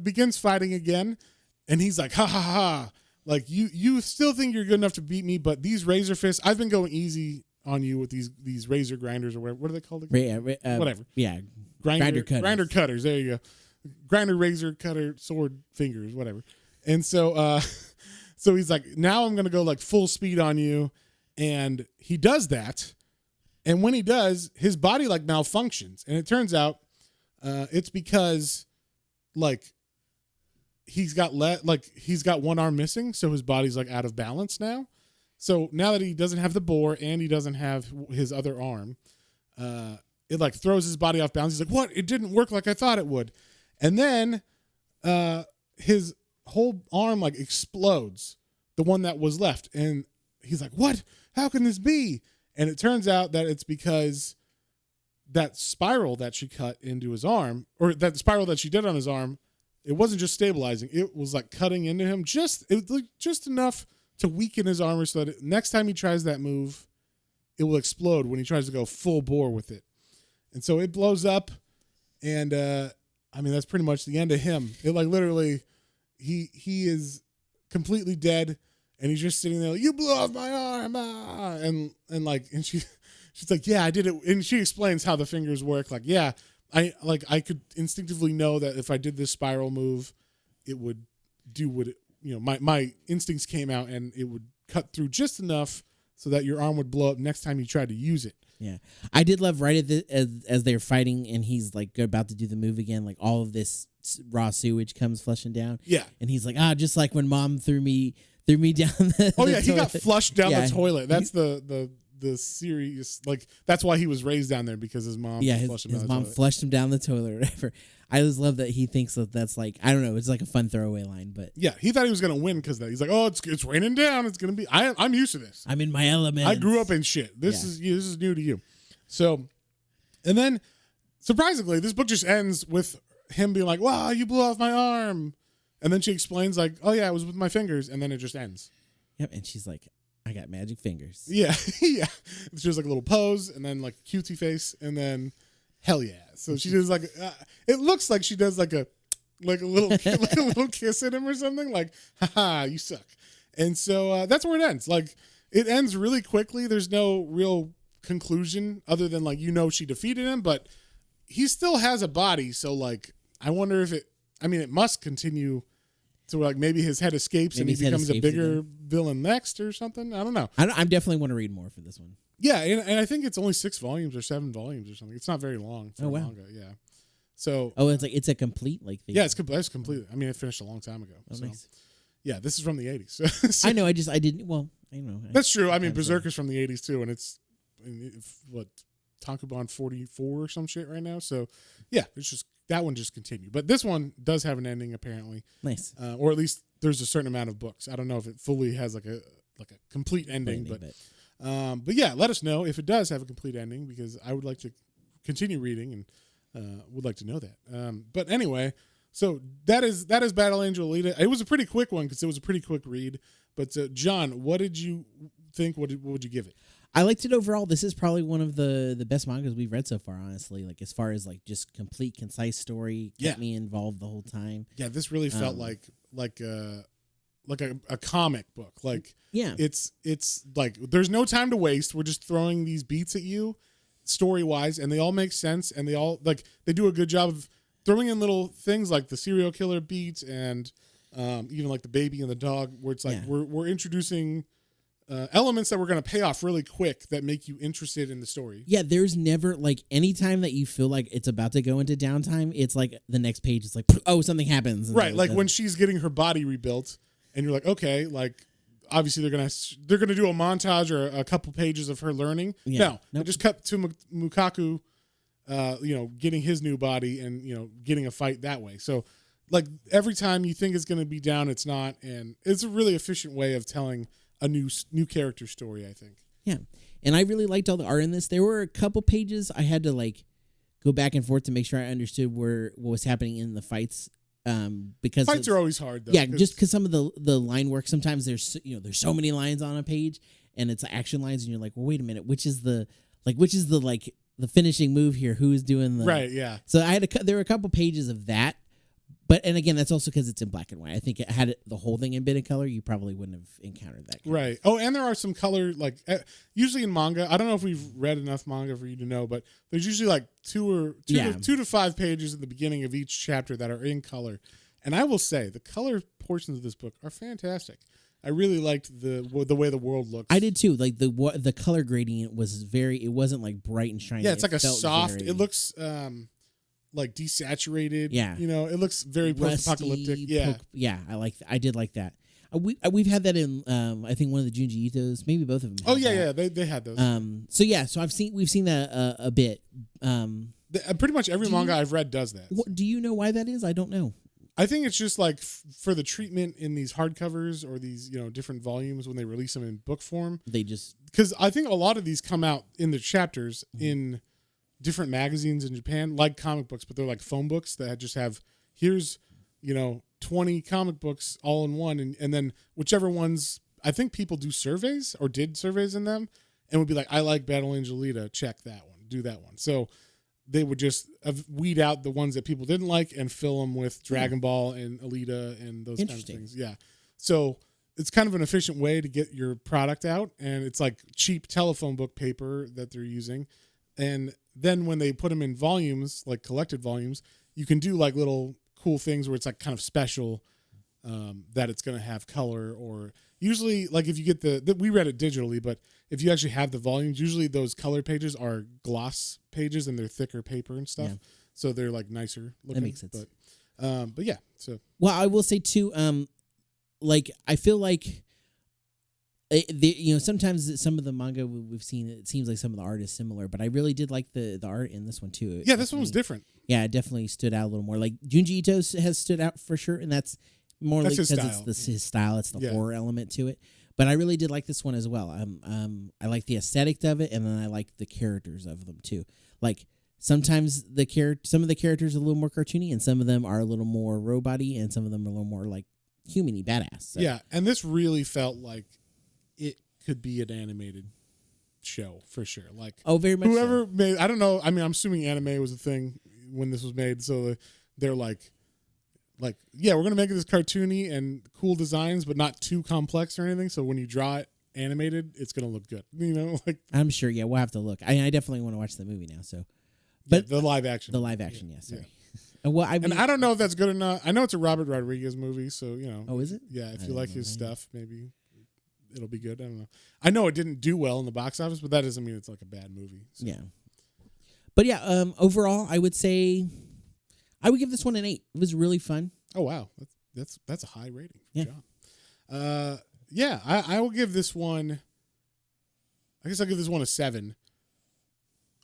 begins fighting again, and he's like, "Ha ha ha. Like you still think you're good enough to beat me, but these razor fists, I've been going easy on you with these razor grinders," or whatever. What are they called again? Whatever. Yeah. Grinder cutters. Grinder cutters. There you go. Grinder, razor, cutter, sword, fingers, whatever. And so so he's like, "Now I'm going to go like full speed on you." And he does that. And when he does, his body like malfunctions. And it turns out it's because like he's got one arm missing, so his body's like out of balance now. So now that he doesn't have the Bohr and he doesn't have his other arm, it like throws his body off balance. He's like, "What? It didn't work like I thought it would." And then his whole arm like explodes, the one that was left. And he's like, "What? How can this be?" And it turns out that it's because that spiral that she cut into his arm, or that spiral that she did on his arm, it wasn't just stabilizing. It was like cutting into him just enough to weaken his armor so that next time he tries that move, it will explode when he tries to go full bore with it. And so it blows up, and that's pretty much the end of him. It like literally, he is completely dead, and he's just sitting there like, "You blew off my arm," and she's like, "Yeah, I did it," and she explains how the fingers work. Like, yeah, I could instinctively know that if I did this spiral move, it would do what it. My instincts came out, and it would cut through just enough so that your arm would blow up next time you tried to use it. Yeah, I did love right as they're fighting, and he's like about to do the move again. Like all of this raw sewage comes flushing down. Yeah, and he's like, just like when Mom threw me down. He got flushed down the toilet. That's the the series, like that's why he was raised down there, because his mom flushed him down his the mom toilet. flushed him down the toilet or whatever. I just love that he thinks that that's like, I don't know, it's like a fun throwaway line, but Yeah, he thought he was gonna win because that. He's like, oh, it's raining down. It's gonna be. I'm used to this. I'm in my element. I grew up in shit. This is new to you. So, and then surprisingly, this book just ends with him being like, wow, you blew off my arm. And then she explains like, oh yeah, it was with my fingers. And then it just ends. Yep. And she's like, I got magic fingers. Yeah. Yeah. She does like a little pose and then like cutesy face and then hell yeah. So she does like, it looks like she does like a little, like a little kiss at him or something, like, haha, you suck. And so that's where it ends. Like it ends really quickly. There's no real conclusion other than like, she defeated him, but he still has a body. So like, I wonder if it must continue to like maybe his head escapes and he becomes a bigger villain next or something. I don't know. I definitely want to read more for this one. Yeah. And I think it's only 6 volumes or 7 volumes or something. It's not very long for manga. Yeah. So. Oh, it's a complete like thing. Yeah, it's complete. I mean, it finished a long time ago. Oh, so. nice. Yeah, this is from the 80s. So, I know. I didn't. Well, I know. That's true. I mean, Berserker's from the 80s too, and it's what Tankobon 44 or some shit right now. So, yeah, it's just that one just continued. But this one does have an ending apparently. Nice. Or at least there's a certain amount of books. I don't know if it fully has like a complete ending, but yeah, let us know if it does have a complete ending because I would like to continue reading and would like to know that. But anyway. So that is Battle Angel Alita. It was a pretty quick one because it was a pretty quick read. But John, what did you think? What would you give it? I liked it overall. This is probably one of the best mangas we've read so far, honestly. Like as far as like just complete, concise story, kept me involved the whole time. Yeah, this really felt like a comic book. Like it's like there's no time to waste. We're just throwing these beats at you, story wise, and they all make sense, and they all they do a good job of throwing in little things like the serial killer beats and even like the baby and the dog, where it's like we're introducing elements that we're going to pay off really quick that make you interested in the story. Yeah, there's never like any time that you feel like it's about to go into downtime, it's like the next page is like, oh, something happens. Right, like when she's getting her body rebuilt and you're like, okay, like obviously they're gonna do a montage or a couple pages of her learning. No, they just cut to Mukaku getting his new body and, getting a fight that way. So like every time you think it's going to be down, it's not. And it's a really efficient way of telling a new character story, I think. Yeah. And I really liked all the art in this. There were a couple pages I had to like go back and forth to make sure I understood what was happening in the fights. Because fights are always hard though. Yeah. Just because some of the line work, sometimes there's so many lines on a page and it's action lines and you're like, well, wait a minute, which is the the finishing move here, who's doing the right? Yeah. So there were a couple pages of that, and again, that's also because it's in black and white. I think it had the whole thing in bit of color. You probably wouldn't have encountered that. Right. Oh, and there are some color usually in manga. I don't know if we've read enough manga for you to know, but there's usually like two to 5 pages at the beginning of each chapter that are in color. And I will say the color portions of this book are fantastic. I really liked the way the world looks. I did too. Like the color gradient was it wasn't like bright and shiny. Yeah, it's like a soft. It looks like desaturated. Yeah, it looks very post-apocalyptic. Yeah, I did like that. We've had that in I think one of the Junji Itos, maybe both of them. Oh yeah, they had those. So we've seen that a bit. Pretty much every manga I've read does that. Do you know why that is? I don't know. I think it's just like for the treatment in these hardcovers or these, different volumes when they release them in book form. Because I think a lot of these come out in the chapters in different magazines in Japan, like comic books, but they're like phone books that just have, here's, 20 comic books all in one. And then whichever ones, I think people do surveys or did surveys in them and would be like, I like Battle Angel Alita, check that one, do that one. So they would just weed out the ones that people didn't like and fill them with Dragon Ball and Alita and those kinds of things. Yeah. So it's kind of an efficient way to get your product out. And it's like cheap telephone book paper that they're using. And then when they put them in volumes, like collected volumes, you can do like little cool things where it's like kind of special that it's going to have color, or usually like if you get we read it digitally, but if you actually have the volumes, usually those color pages are gloss pages and they're thicker paper and stuff. Yeah. So they're like nicer looking. That makes sense. But yeah, so. Well, I will say too, like I feel like sometimes some of the manga we've seen, it seems like some of the art is similar, but I really did like the art in this one too. Yeah, this one was different. Yeah, it definitely stood out a little more. Like Junji Ito has stood out for sure, and that's more because it's his style. It's the horror element to it. But I really did like this one as well. I like the aesthetic of it, and then I like the characters of them too. Like sometimes some of the characters are a little more cartoony, and some of them are a little more robot-y, and some of them are a little more like human-y, badass. So. Yeah, and this really felt like it could be an animated show for sure. Like, very much. Whoever made, I don't know. I mean, I'm assuming anime was a thing when this was made, so they're like, yeah, we're gonna make this cartoony and cool designs, but not too complex or anything. So when you draw it animated, it's gonna look good. Like I'm sure. Yeah, we'll have to look. I definitely want to watch the movie now. So, but the live action, yeah. Sorry. Yeah. Well, I don't know if that's good enough. I know it's a Robert Rodriguez movie, so Oh, is it? Yeah, if you like his stuff, maybe it'll be good. I don't know. I know it didn't do well in the box office, but that doesn't mean it's like a bad movie. So. Yeah. But yeah, overall, I would say I would give this one an 8. It was really fun. Oh wow, that's a high rating. Yeah. Yeah, I will give this one. I guess I'll give this one a 7.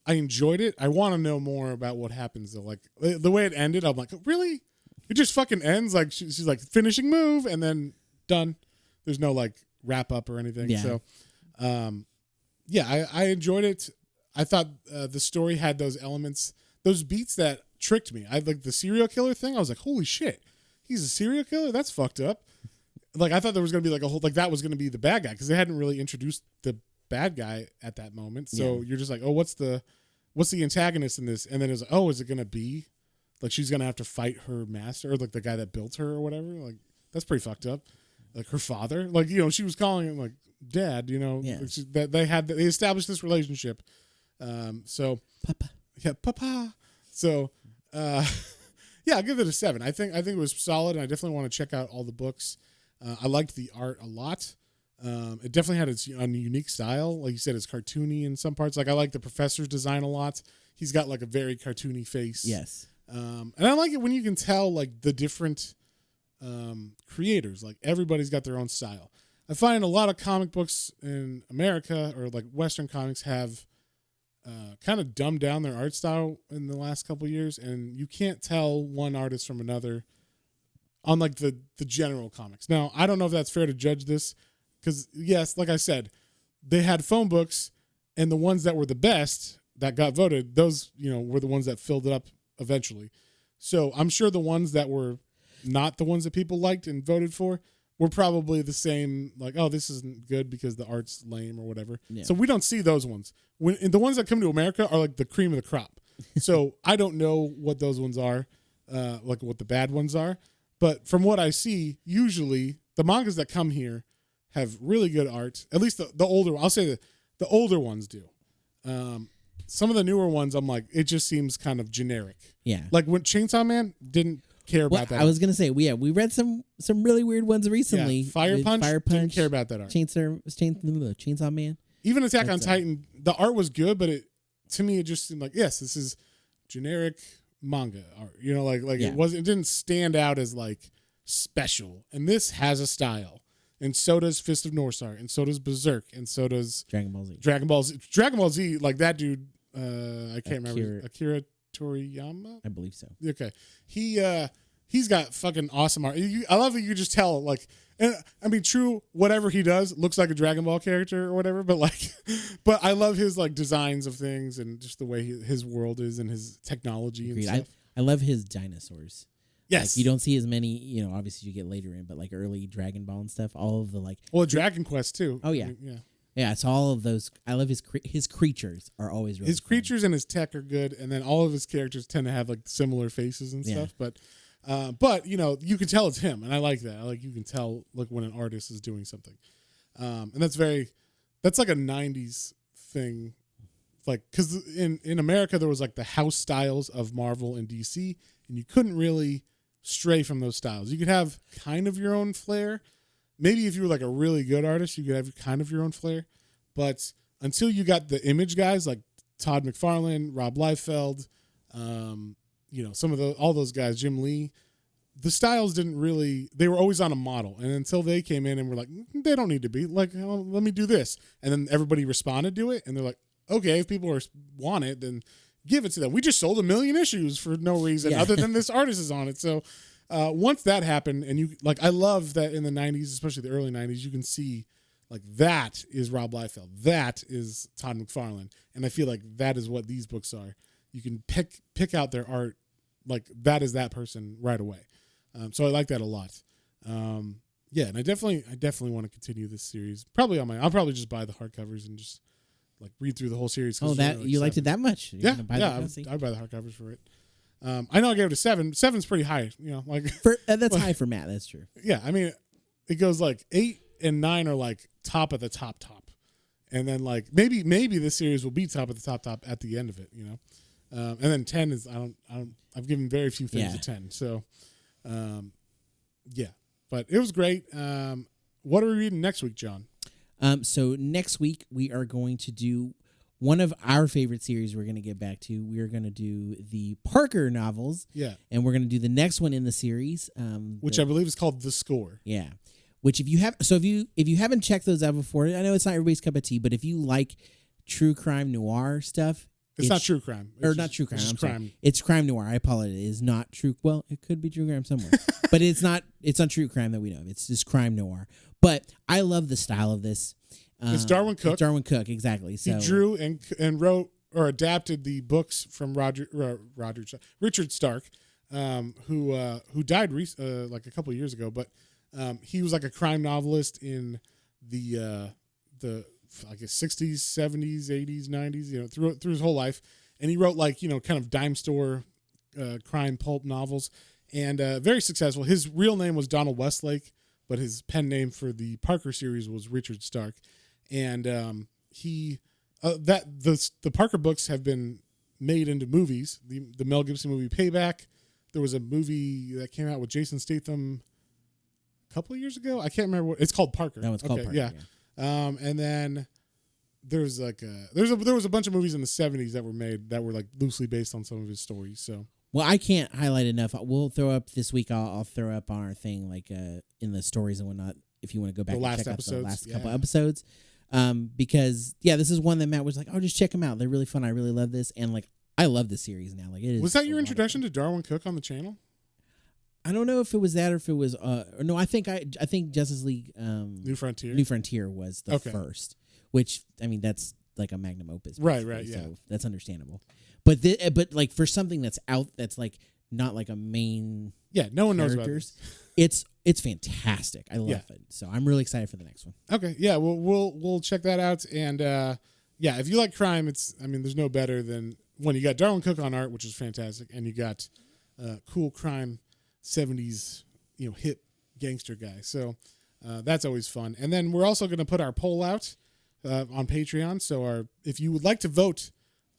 I enjoyed it. I want to know more about what happens though. Like the way it ended, I'm like, really? It just fucking ends like she's like finishing move and then done. There's no like wrap up or anything. Yeah. So, I enjoyed it. I thought the story had those elements, those beats that tricked me. I like the serial killer thing. I was like, holy shit, he's a serial killer? That's fucked up. Like I thought there was gonna be like a whole like that was gonna be the bad guy because they hadn't really introduced the bad guy at that moment. So you're just like, oh, what's the antagonist in this? And then it's like, oh, is it gonna be like she's gonna have to fight her master or like the guy that built her or whatever? Like that's pretty fucked up. Like her father, like she was calling him like dad. That they established this relationship. So Papa. Yeah, papa. So I'll give it a 7. I think it was solid, and I definitely want to check out all the books. I liked the art a lot. It definitely had its unique style. Like you said, it's cartoony in some parts. Like I like the professor's design a lot. He's got like a very cartoony face. Yes. And I like it when you can tell like the different creators. Like everybody's got their own style. I find a lot of comic books in America or like Western comics have kind of dumbed down their art style in the last couple of years, and you can't tell one artist from another on like the general comics. Now, I don't know if that's fair to judge this because, yes, like I said, they had phone books, and the ones that were the best that got voted, those were the ones that filled it up eventually. So I'm sure the ones that were not the ones that people liked and voted for were probably the same, like, oh, this isn't good because the art's lame or whatever. Yeah. So we don't see those ones. The ones that come to America are like the cream of the crop. So I don't know what those ones are, like what the bad ones are. But from what I see, usually the mangas that come here have really good art. At least the older, I'll say the older ones do. Some of the newer ones, I'm like, it just seems kind of generic. Yeah. Like when Chainsaw Man didn't care about that. I was gonna say, we read some really weird ones recently. Yeah, Fire Punch didn't care about that art. Chainsaw Man. Even Attack on Titan, the art was good, but to me it just seemed like, yes, this is generic manga art. It didn't stand out as like special. And this has a style. And so does Fist of Northstar, and so does Berserk, and so does Dragon Ball Z, like that dude, I can't remember. Akira Toriyama? I believe so. Okay. He's got fucking awesome art. I love that you just tell, like, and I mean, true, whatever he does looks like a Dragon Ball character or whatever, but but I love his like designs of things and just the way his world is and his technology and stuff. I love his dinosaurs. Yes. Like, you don't see as many, obviously you get later in, but like early Dragon Ball and stuff, all of the like. Well, Dragon Quest too. Oh, yeah. I mean, yeah. Yeah, it's all of those. I love his creatures are always really his fun. Creatures and his tech are good, and then all of his characters tend to have like similar faces and stuff. But you can tell it's him, and I like that. I like you can tell like when an artist is doing something, and that's like a '90s thing, like because in America there was like the house styles of Marvel and DC, and you couldn't really stray from those styles. You could have kind of your own flair. Maybe if you were like a really good artist, you could have kind of your own flair. But until you got the image guys like Todd McFarlane, Rob Liefeld, some of all those guys, Jim Lee, the styles didn't really, they were always on a model. And until they came in and were like, they don't need to be. Like, oh, let me do this. And then everybody responded to it. And they're like, okay, if people want it, then give it to them. We just sold 1 million issues for no reason other than this artist is on it. So once that happened, and you, like, I love that in the 90s, especially the early 90s, you can see, like, that is Rob Liefeld. That is Todd McFarlane. And I feel like that is what these books are. You can pick out their art. Like, that is that person right away. So I like that a lot. Yeah, and I definitely want to continue this series. Probably I'll probably just buy the hardcovers and just like read through the whole series. Oh, that you liked it that much? Yeah, I'd buy the hardcovers for it. I know I gave it a 7. 7's pretty high, you know, like that's high for Matt. That's true. Yeah, I mean, it goes like 8 and 9 are like top of the top, and then like maybe this series will be top of the top at the end of it, you know. And then 10 is I've given very few things a 10, so yeah, but it was great. What are we reading next week, John? So next week we are going to do one of our favorite series. We're going to get back to. We are going to do the Parker novels. Yeah, and we're going to do the next one in the series, which I believe is called The Score. Yeah, which if you haven't checked those out before, I know it's not everybody's cup of tea, but if you like true crime noir stuff. It's not true crime. Not true crime. It's crime. It's crime noir. I apologize. It is not true. Well, it could be true crime somewhere. But it's not true crime that we know of. It's just crime noir. But I love the style of this. It's Darwin Cook. It's Darwin Cook, exactly. So he drew and wrote or adapted the books from Richard Stark, who died like a couple of years ago. But he was like a crime novelist in the I guess 60s, 70s, 80s, 90s, you know, through his whole life. And he wrote like, you know, kind of dime store crime pulp novels, and very successful. His real name was Donald Westlake, but his pen name for the Parker series was Richard Stark. And the Parker books have been made into movies. The Mel Gibson movie Payback. There was a movie that came out with Jason Statham a couple of years ago. I can't remember what it's called. Parker. That was called Parker. Yeah. And then there's like there was a bunch of movies in the 70s that were made that were like loosely based on some of his stories. So well, I can't highlight enough. We'll throw up this week. I'll throw up on our thing like in the stories and whatnot. If you want to go back and check out the last couple episodes, because this is one that Matt was like, oh, just check them out. They're really fun. I really love this, and like I love this series now. Like it is. Was that your introduction to Darwin Cook on the channel? I don't know if it was that or if it was or no, I think Justice League New Frontier was the first, which I mean that's like a magnum opus. Right, yeah. So that's understandable. But like for something that's out that's like not like a main no one knows about this. It's fantastic. I love it. So I'm really excited for the next one. Okay. Yeah, we'll check that out, and if you like crime, there's no better than when you got Darwin Cook on art, which is fantastic, and you got cool crime 70s, you know, hip gangster guy. So that's always fun. And then we're also going to put our poll out on Patreon. So if you would like to vote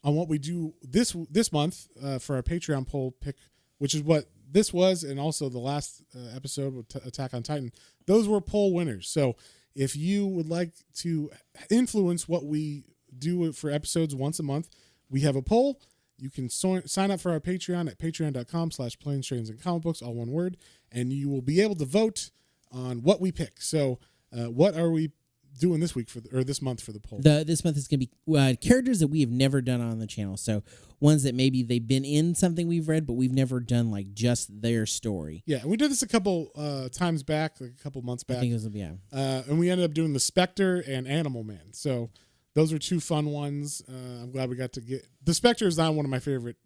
on what we do this month for our Patreon poll pick, which is what this was, and also the last episode with Attack on Titan, those were poll winners. So if you would like to influence what we do for episodes once a month, we have a poll. You can sign up for our Patreon at patreon.com/Planes, Trains, and Comic Books, all one word, and you will be able to vote on what we pick. So what are we doing this week this month for the poll? This month is going to be characters that we have never done on the channel. So ones that maybe they've been in something we've read, but we've never done like just their story. Yeah, and we did this a couple times back, like a couple months back. I think it was, and we ended up doing the Spectre and Animal Man. So those are two fun ones. I'm glad we got to get... The Spectre is not one of my favorite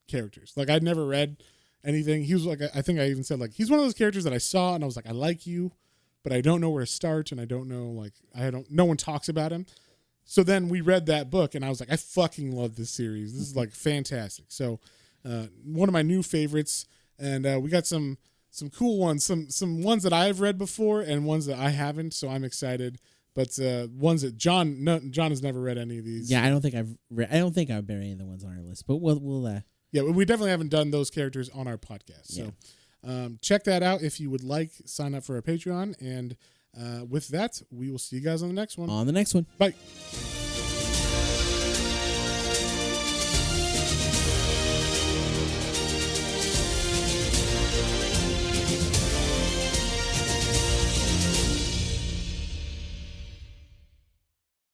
characters. Like, I'd never read anything. He was like, I think I even said, like, he's one of those characters that I saw and I was like, I like you, but I don't know where to start, and I don't know, like, no one talks about him. So then we read that book and I was like, I fucking love this series. This is like fantastic. So one of my new favorites, and we got some cool ones, some ones that I've read before and ones that I haven't, so I'm excited. But ones that John has never read any of these. Yeah, I don't think I've read any of the ones on our list. But we'll we definitely haven't done those characters on our podcast. So check that out if you would like. Sign up for our Patreon, and with that, we will see you guys on the next one. On the next one. Bye.